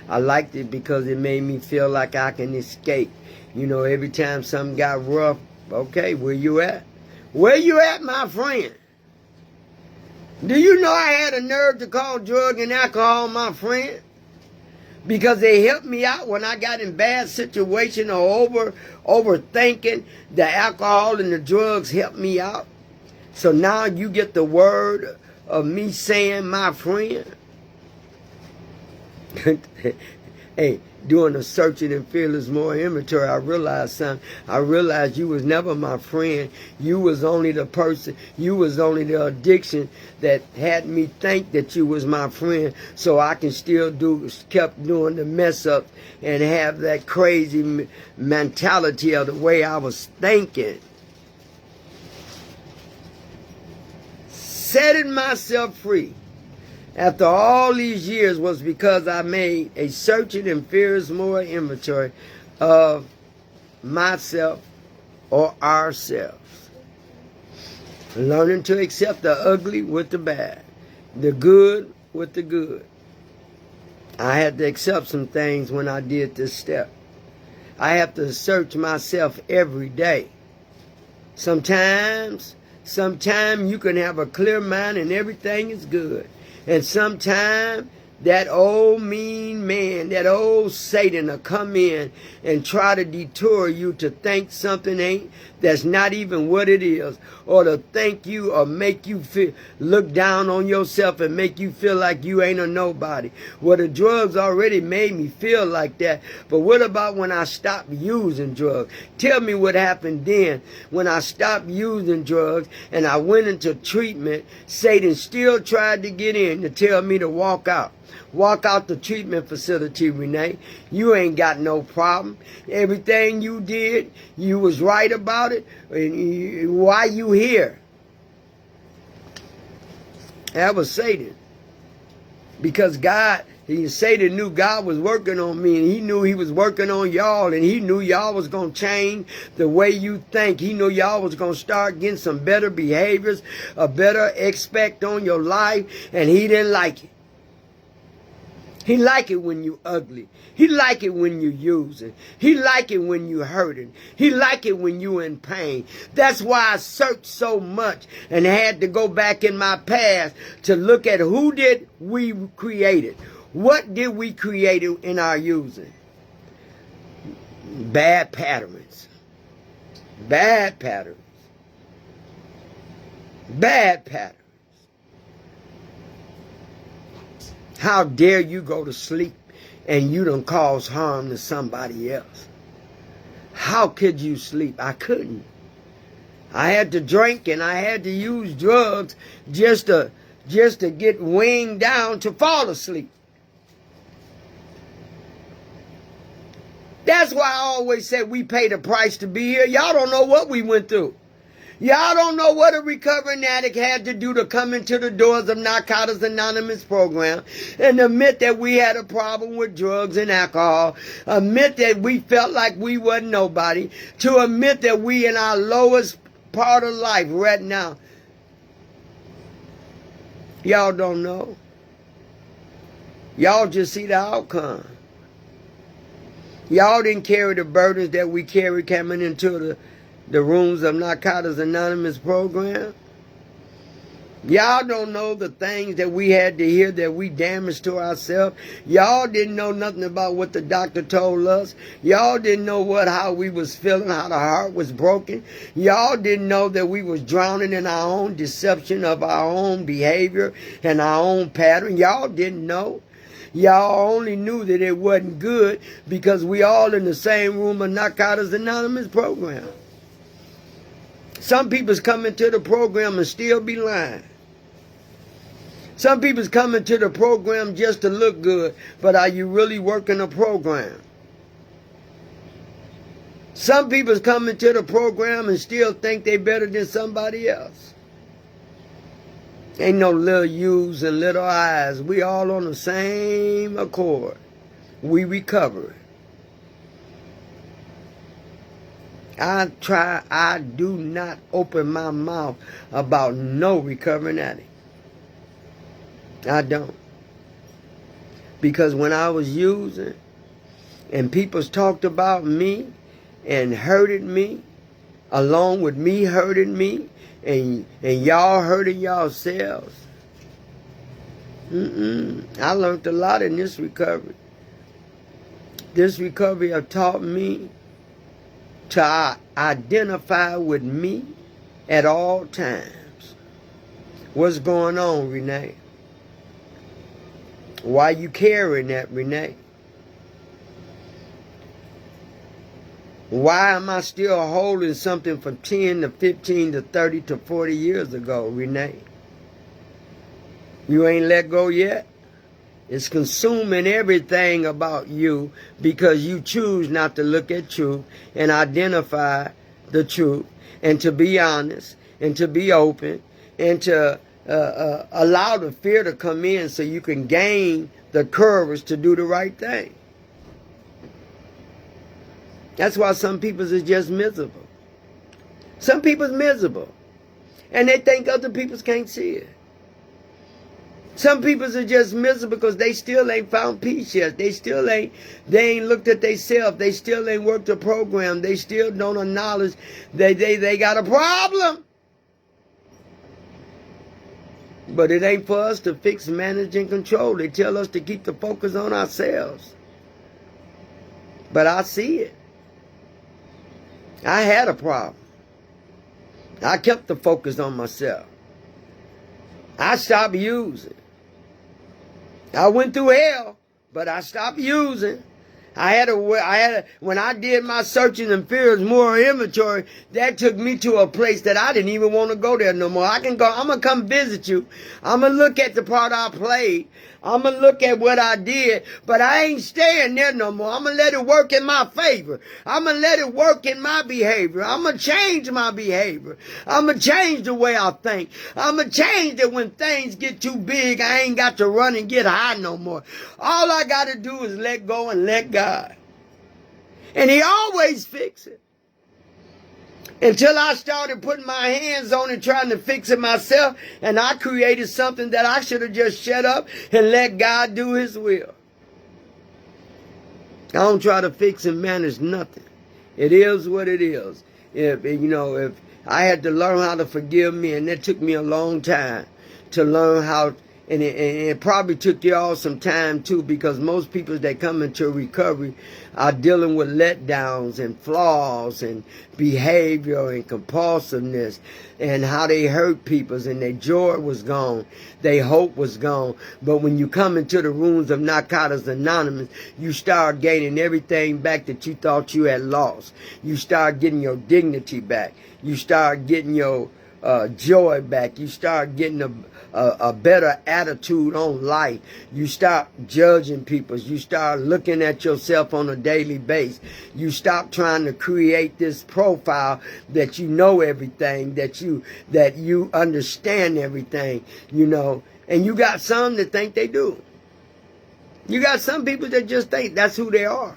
I liked it because it made me feel like I can escape. You know, every time something got rough, okay, where you at? Where you at, my friend? Do you know I had a nerve to call drug and alcohol my friend? Because they helped me out when I got in bad situation or overthinking. The alcohol and the drugs helped me out. So now you get the word of me saying my friend. Hey, doing a searching and fearless more inventory, I realized something. I realized you was never my friend. You was only the person, you was only the addiction that had me think that you was my friend, so I can still kept doing the mess up and have that crazy mentality of the way I was thinking. Setting myself free after all these years was because I made a searching and fearless more inventory of myself or ourselves. Learning to accept the ugly with the bad, the good with the good. I had to accept some things when I did this step. I have to search myself every day. Sometimes you can have a clear mind and everything is good. And sometimes that old mean man, that old Satan will come in and try to detour you to think something ain't, that's not even what it is. Or to think you or make you look down on yourself and make you feel like you ain't a nobody. Well, the drugs already made me feel like that. But what about when I stopped using drugs? Tell me what happened then when I stopped using drugs and I went into treatment. Satan still tried to get in to tell me to walk out. Walk out the treatment facility, Renee. You ain't got no problem. Everything you did, you was right about it. And why you here? That was Satan. Because Satan knew God was working on me, and he knew he was working on y'all, and he knew y'all was going to change the way you think. He knew y'all was going to start getting some better behaviors, a better expect on your life, and he didn't like it. He like it when you ugly. He like it when you using. He like it when you hurting. He like it when you in pain. That's why I searched so much and had to go back in my past to look at who did we created. What did we create in our using? Bad patterns. Bad patterns. Bad patterns. How dare you go to sleep and you done cause harm to somebody else? How could you sleep? I couldn't. I had to drink and I had to use drugs just to get winged down to fall asleep. That's why I always said we paid a price to be here. Y'all don't know what we went through. Y'all don't know what a recovering addict had to do to come into the doors of Narcotics Anonymous program and admit that we had a problem with drugs and alcohol, admit that we felt like we wasn't nobody, to admit that we in our lowest part of life right now. Y'all don't know. Y'all just see the outcome. Y'all didn't carry the burdens that we carry coming into the rooms of Narcotics Anonymous program. Y'all don't know the things that we had to hear that we damaged to ourselves. Y'all didn't know nothing about what the doctor told us. Y'all didn't know how we was feeling, how the heart was broken. Y'all didn't know that we was drowning in our own deception of our own behavior and our own pattern. Y'all didn't know. Y'all only knew that it wasn't good because we all in the same room of Narcotics Anonymous program. Some people's coming to the program and still be lying. Some people's coming to the program just to look good, but are you really working the program? Some people's coming to the program and still think they better than somebody else. Ain't no little U's and little I's. We all on the same accord. We recover. I do not open my mouth about no recovering addict. I don't. Because when I was using and people talked about me and hurted me, along with me hurting me, and y'all hurting yourselves, I learned a lot in this recovery. This recovery have taught me to identify with me at all times. What's going on, Renee? Why you carrying that, Renee? Why am I still holding something from 10 to 15 to 30 to 40 years ago, Renee? You ain't let go yet? It's consuming everything about you because you choose not to look at truth and identify the truth and to be honest and to be open and to allow the fear to come in so you can gain the courage to do the right thing. That's why some people is just miserable. Some people's miserable. And they think other people can't see it. Some people are just miserable because they still ain't found peace yet. They ain't looked at themselves. They still ain't worked the program. They still don't acknowledge they got a problem. But it ain't for us to fix, manage, and control. They tell us to keep the focus on ourselves. But I see it. I had a problem. I kept the focus on myself. I stopped using. I went through hell, but I stopped using. When I did my searching and fears more inventory, that took me to a place that I didn't even want to go there no more. I'm going to come visit you. I'm going to look at the part I played. I'm going to look at what I did, but I ain't staying there no more. I'm going to let it work in my favor. I'm going to let it work in my behavior. I'm going to change my behavior. I'm going to change the way I think. I'm going to change it when things get too big. I ain't got to run and get high no more. All I got to do is let go and let God. And he always fix it. Until I started putting my hands on it, trying to fix it myself, and I created something that I should have just shut up and let God do his will. I don't try to fix and manage nothing. It is what it is. If I had to learn how to forgive me, and that took me a long time to learn how. And it probably took y'all some time too, because most people that come into recovery are dealing with letdowns and flaws and behavior and compulsiveness and how they hurt people, and their joy was gone, their hope was gone. But when you come into the rooms of Narcotics Anonymous, you start gaining everything back that you thought you had lost. You start getting your dignity back. You start getting your joy back. You start getting a better attitude on life. You start judging people. You start looking at yourself on a daily basis. You stop trying to create this profile that you know everything, that you understand everything, and you got some that think they do. You got some people that just think that's who they are.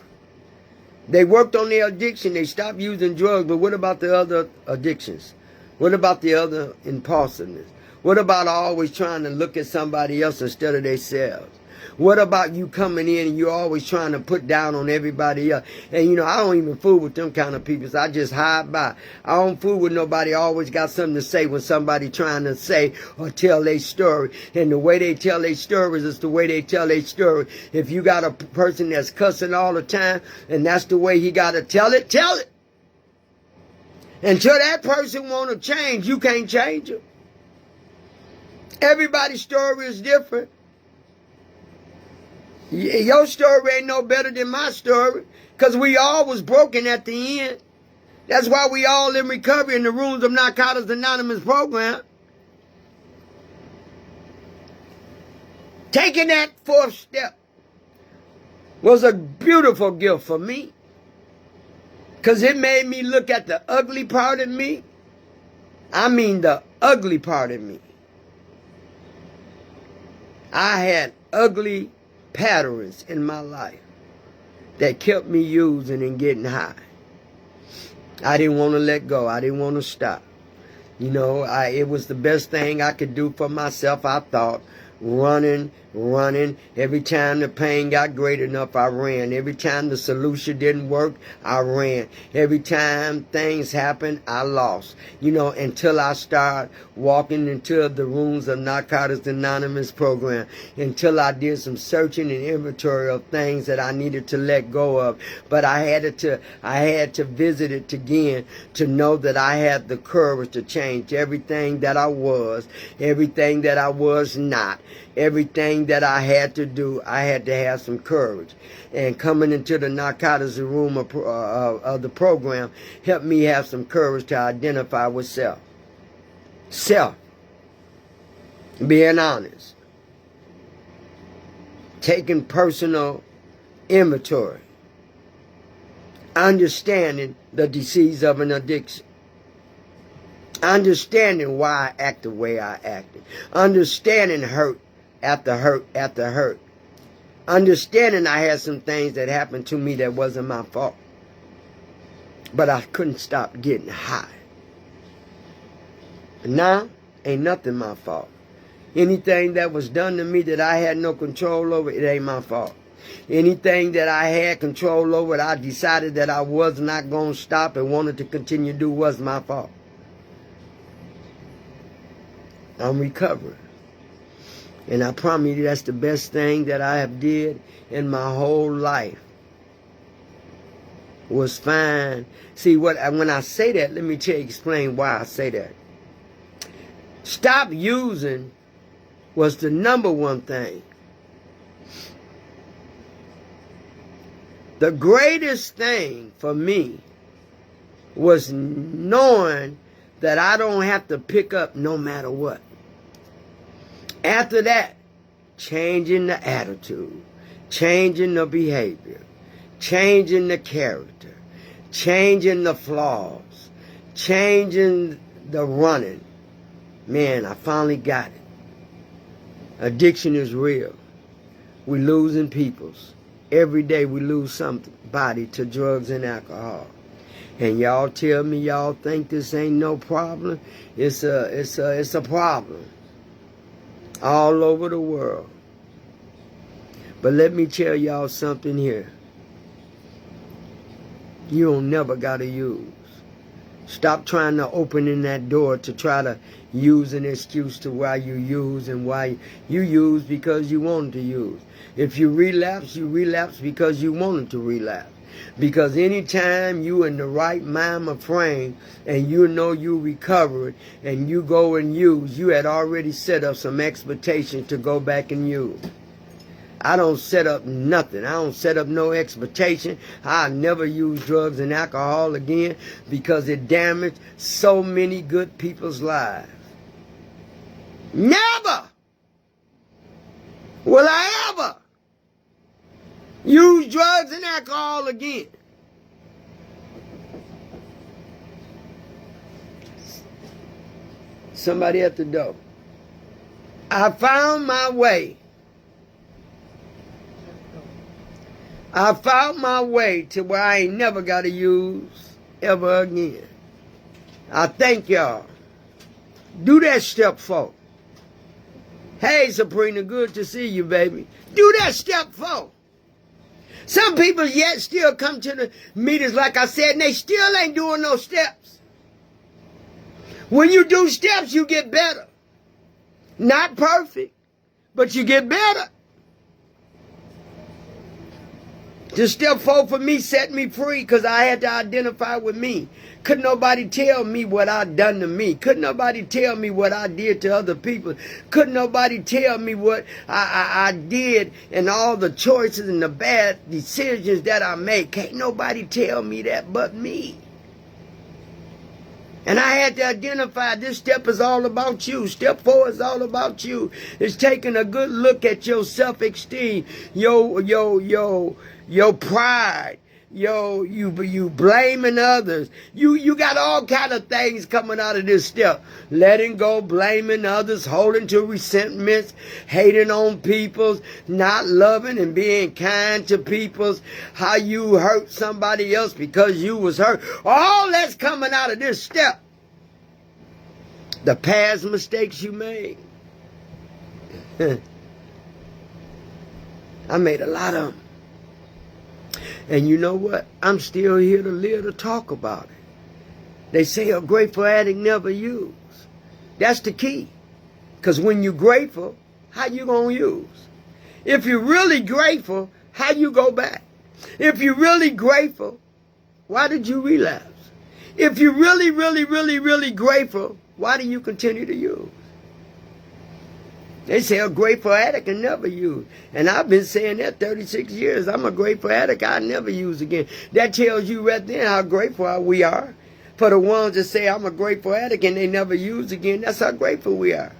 They worked on their addiction. They stopped using drugs. But what about the other addictions? What about the other impulsiveness? What about always trying to look at somebody else instead of themselves? What about you coming in and you're always trying to put down on everybody else? And I don't even fool with them kind of people. So I just hide by. I don't fool with nobody. Always got something to say when somebody trying to say or tell their story. And the way they tell their stories is the way they tell their story. If you got a person that's cussing all the time and that's the way he got to tell it, tell it. Until that person want to change, you can't change them. Everybody's story is different. Your story ain't no better than my story, because we all was broken at the end. That's why we all in recovery in the rooms of Narcotics Anonymous program. Taking that fourth step was a beautiful gift for me, because it made me look at the ugly part of me. I mean the ugly part of me. I had ugly patterns in my life that kept me using and getting high. I didn't want to let go. I didn't want to stop. It was the best thing I could do for myself, I thought, running. Every time the pain got great enough, I ran. Every time the solution didn't work, I ran. Every time things happened, I lost. Until I start walking into the rooms of Narcotics Anonymous program, until I did some searching and inventory of things that I needed to let go of. But I had to visit it again to know that I had the courage to change everything that I was, everything that I was not, everything that I had to do. I had to have some courage. And coming into the narcotics room of the program helped me have some courage to identify with self. Self. Being honest. Taking personal inventory. Understanding the disease of an addiction. Understanding why I act the way I acted. Understanding hurt after hurt after hurt. Understanding I had some things that happened to me that wasn't my fault. But I couldn't stop getting high. And now, ain't nothing my fault. Anything that was done to me that I had no control over, it ain't my fault. Anything that I had control over, that I decided that I was not going to stop and wanted to continue to do, was my fault. I'm recovering. And I promise you that's the best thing that I have did in my whole life. Was fine. See, when I say that, let me explain why I say that. Stop using was the number one thing. The greatest thing for me was knowing that I don't have to pick up no matter what. After that, changing the attitude, changing the behavior, changing the character, changing the flaws, changing the running. Man, I finally got it. Addiction is real. We're losing peoples. Every day we lose somebody to drugs and alcohol. And y'all tell me y'all think this ain't no problem. It's a problem. All over the world. But let me tell y'all something here. You don't never gotta use. Stop trying to open in that door to try to use an excuse to why you use and why you use because you wanted to use. If you relapse because you wanted to relapse. Because anytime you in the right mind or frame and you know you recovered and you go and use, you had already set up some expectation to go back and use. I don't set up nothing. I don't set up no expectation. I'll never use drugs and alcohol again because it damaged so many good people's lives. Never will I ever use drugs and alcohol again. Somebody at the door. I found my way. I found my way to where I ain't never got to use ever again. I thank y'all. Do that step 4. Hey, Sabrina, good to see you, baby. Do that step 4. Some people yet still come to the meetings, like I said, and they still ain't doing no steps. When you do steps, you get better. Not perfect, but you get better. The step 4 for me set me free because I had to identify with me. Couldn't nobody tell me what I'd done to me. Couldn't nobody tell me what I did to other people. Couldn't nobody tell me what I did and all the choices and the bad decisions that I made. Can't nobody tell me that but me. And I had to identify this step is all about you. Step 4 is all about you. It's taking a good look at your self-esteem, your pride, you blaming others. You got all kind of things coming out of this step. Letting go, blaming others, holding to resentments, hating on people, not loving and being kind to people, how you hurt somebody else because you was hurt. All that's coming out of this step. The past mistakes you made. I made a lot of them. And you know what? I'm still here to live to talk about it. They say a grateful addict never use. That's the key. Because when you're grateful, how you going to use? If you're really grateful, how you go back? If you're really grateful, why did you relapse? If you're really, really, really, really grateful, why do you continue to use? They say a grateful addict can never use. And I've been saying that 36 years. I'm a grateful addict. I never use again. That tells you right there how grateful we are. For the ones that say I'm a grateful addict and they never use again, that's how grateful we are.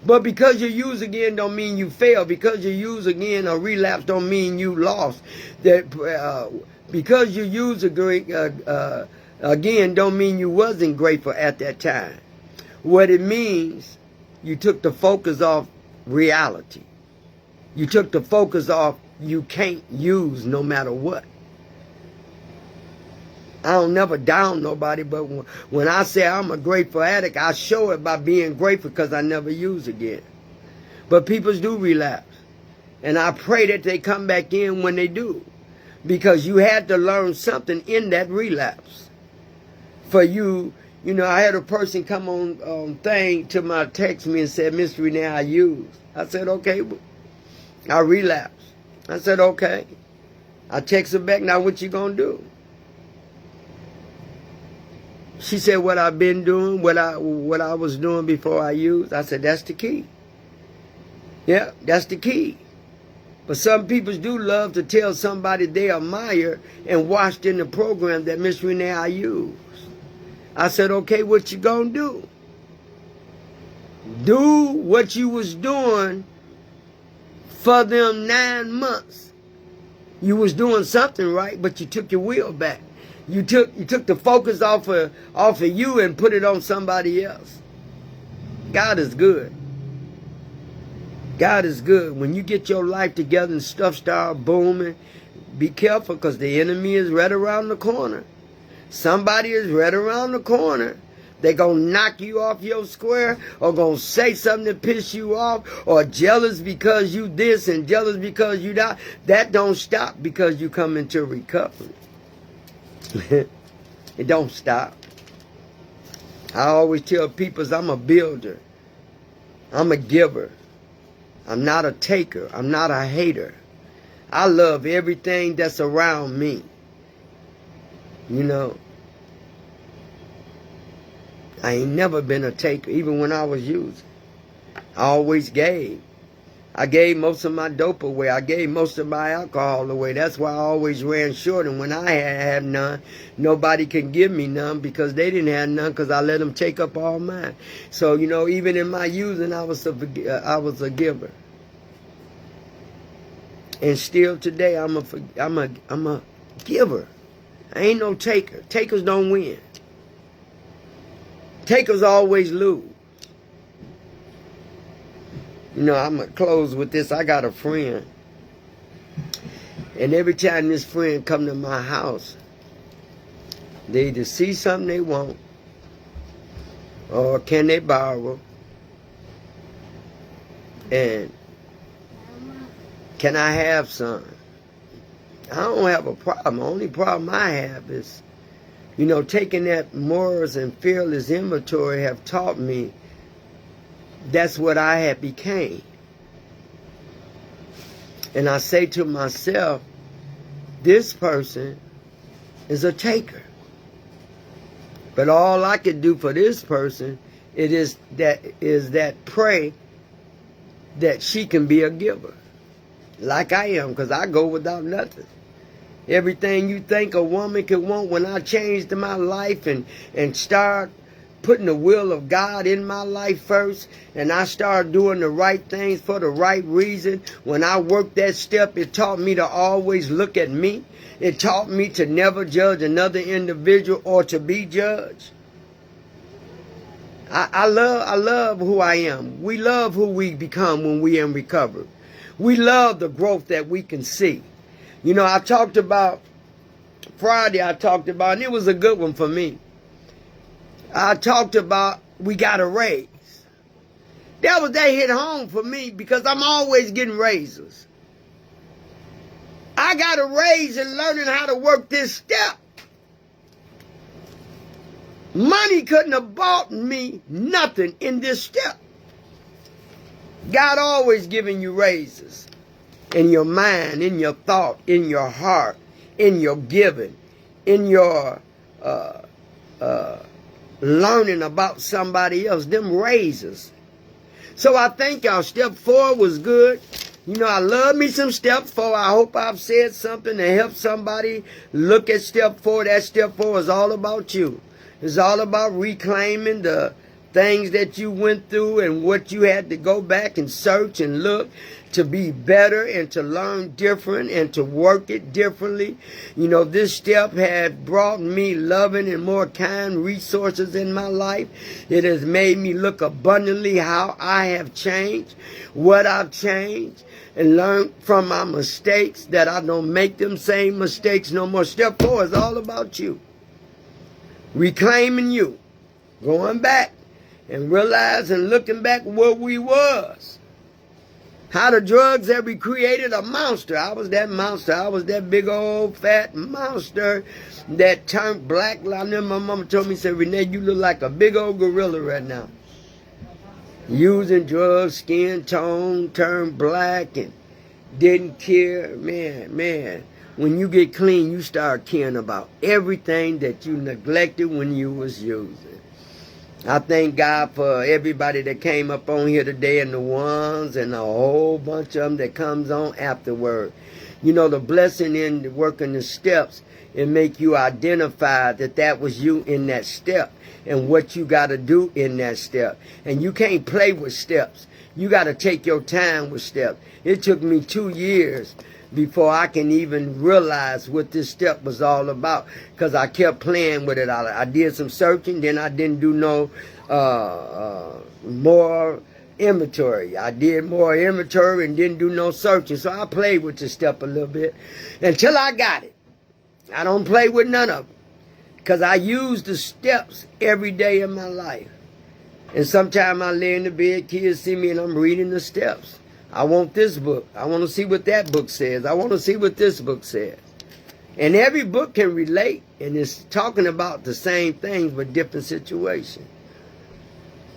But because you use again don't mean you fail. Because you use again or relapse don't mean you lost. Because you use again don't mean you wasn't grateful at that time. What it means, you took the focus off reality. You took the focus off you can't use no matter what. I don't never down nobody, but when I say I'm a grateful addict, I show it by being grateful because I never use again. But people do relapse. And I pray that they come back in when they do. Because you had to learn something in that relapse. For you, you know, I had a person come on thing to my text me and said, Mr. Renee, I used. I said, okay. I relapsed. I said, okay. I text her back, now what you gonna do? She said what I've been doing, what I was doing before I used. I said, that's the key. Yeah, that's the key. But some people do love to tell somebody they admire and watched in the program that Miss Renee I used. I said, okay, what you gonna do? Do what you was doing for them 9 months. You was doing something right, but you took your will back. You took the focus off of you and put it on somebody else. God is good. God is good. When you get your life together and stuff start booming, be careful because the enemy is right around the corner. Somebody is right around the corner. They're going to knock you off your square or going to say something to piss you off or jealous because you this and jealous because you that. That don't stop because you come into recovery. It don't stop. I always tell people I'm a builder. I'm a giver. I'm not a taker. I'm not a hater. I love everything that's around me. You know, I ain't never been a taker, even when I was using. I always gave. I gave most of my dope away. I gave most of my alcohol away. That's why I always ran short. And when I had none, nobody can give me none because they didn't have none because I let them take up all mine. So, you know, even in my using, I was a giver. And still today, I'm a giver. I ain't no taker. Takers don't win. Takers always lose. You know, I'm going to close with this. I got a friend. And every time this friend come to my house, they either see something they want or can they borrow. And can I have some? I don't have a problem. The only problem I have is, you know, taking that morals and fearless inventory have taught me that's what I had became. And I say to myself, this person is a taker. But all I can do for this person is that pray that she can be a giver. Like I am, because I go without nothing. Everything you think a woman could want, when I changed my life and start putting the will of God in my life first, and I started doing the right things for the right reason. When I worked that step, it taught me to always look at me. It taught me to never judge another individual or to be judged. I love who I am. We love who we become when we in recovery. We love the growth that we can see. You know, I talked about Friday, and it was a good one for me. I talked about we got a raise. That hit home for me because I'm always getting raises. I got a raise in learning how to work this step. Money couldn't have bought me nothing in this step. God always giving you raises in your mind, in your thought, in your heart, in your giving, in your learning about somebody else, them raises. So I think y'all, step 4 was good. You know, I love me some step 4. I hope I've said something to help somebody look at step 4. That step 4 is all about you. It's all about reclaiming the things that you went through and what you had to go back and search and look to be better and to learn different and to work it differently. You know, this step had brought me loving and more kind resources in my life. It has made me look abundantly how I have changed, what I've changed, and learn from my mistakes that I don't make them same mistakes no more. Step 4 is all about you. Reclaiming you. Going back and realizing, looking back where we was. How the drugs have recreated a monster. I was that monster. I was that big old fat monster that turned black. I remember my mama told me, said, Renee, you look like a big old gorilla right now. Using drugs, skin tone, turned black and didn't care. Man. When you get clean, you start caring about everything that you neglected when you was using. I thank God for everybody that came up on here today and the ones and a whole bunch of them that comes on afterward. You know, the blessing in working the steps, it make you identify that was you in that step and what you got to do in that step. And you can't play with steps. You got to take your time with steps. It took me 2 years before I can even realize what this step was all about, because I kept playing with it. I did some searching, then I didn't do no more inventory. I did more inventory and didn't do no searching. So I played with the step a little bit until I got it. I don't play with none of them because I use the steps every day of my life. And sometimes I lay in the bed, kids see me and I'm reading the steps. I want this book. I want to see what that book says. I want to see what this book says. And every book can relate, and it's talking about the same things but different situations.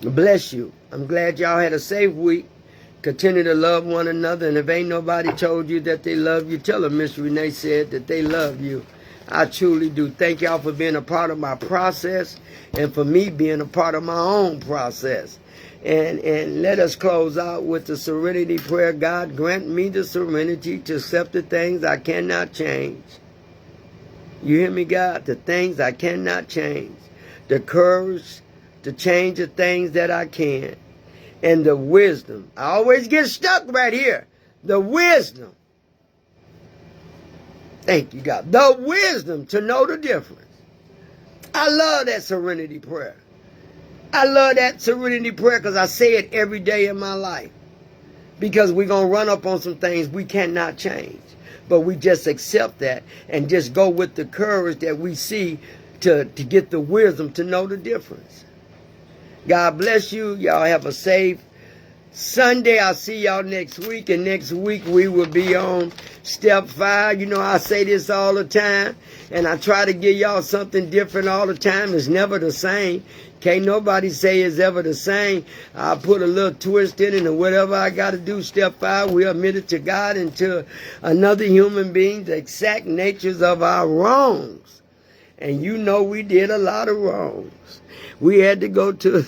Bless you. I'm glad y'all had a safe week. Continue to love one another. And if ain't nobody told you that they love you, tell them Miss Renee said that they love you. I truly do. Thank y'all for being a part of my process and for me being a part of my own process. And let us close out with the serenity prayer. God, grant me the serenity to accept the things I cannot change. You hear me, God? The things I cannot change. The courage to change the things that I can. And the wisdom. I always get stuck right here. The wisdom. Thank you, God. The wisdom to know the difference. I love that serenity prayer. I love that serenity prayer because I say it every day in my life. Because we're going to run up on some things we cannot change. But we just accept that and just go with the courage that we see to get the wisdom to know the difference. God bless you. Y'all have a safe Sunday. I'll see y'all next week. And next week we will be on step 5. You know, I say this all the time. And I try to give y'all something different all the time. It's never the same. Can't nobody say it's ever the same. I put a little twist in it and whatever I got to do. Step 5, we admit it to God and to another human being, the exact natures of our wrongs. And you know we did a lot of wrongs. We had to go to,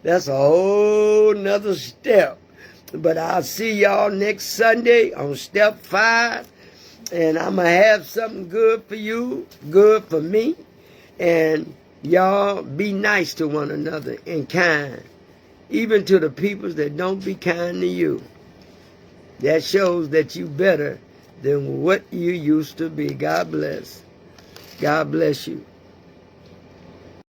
that's a whole nother step. But I'll see y'all next Sunday on step 5. And I'm going to have something good for you, good for me. And y'all be nice to one another and kind. Even to the people that don't be kind to you. That shows that you better than what you used to be. God bless. God bless you.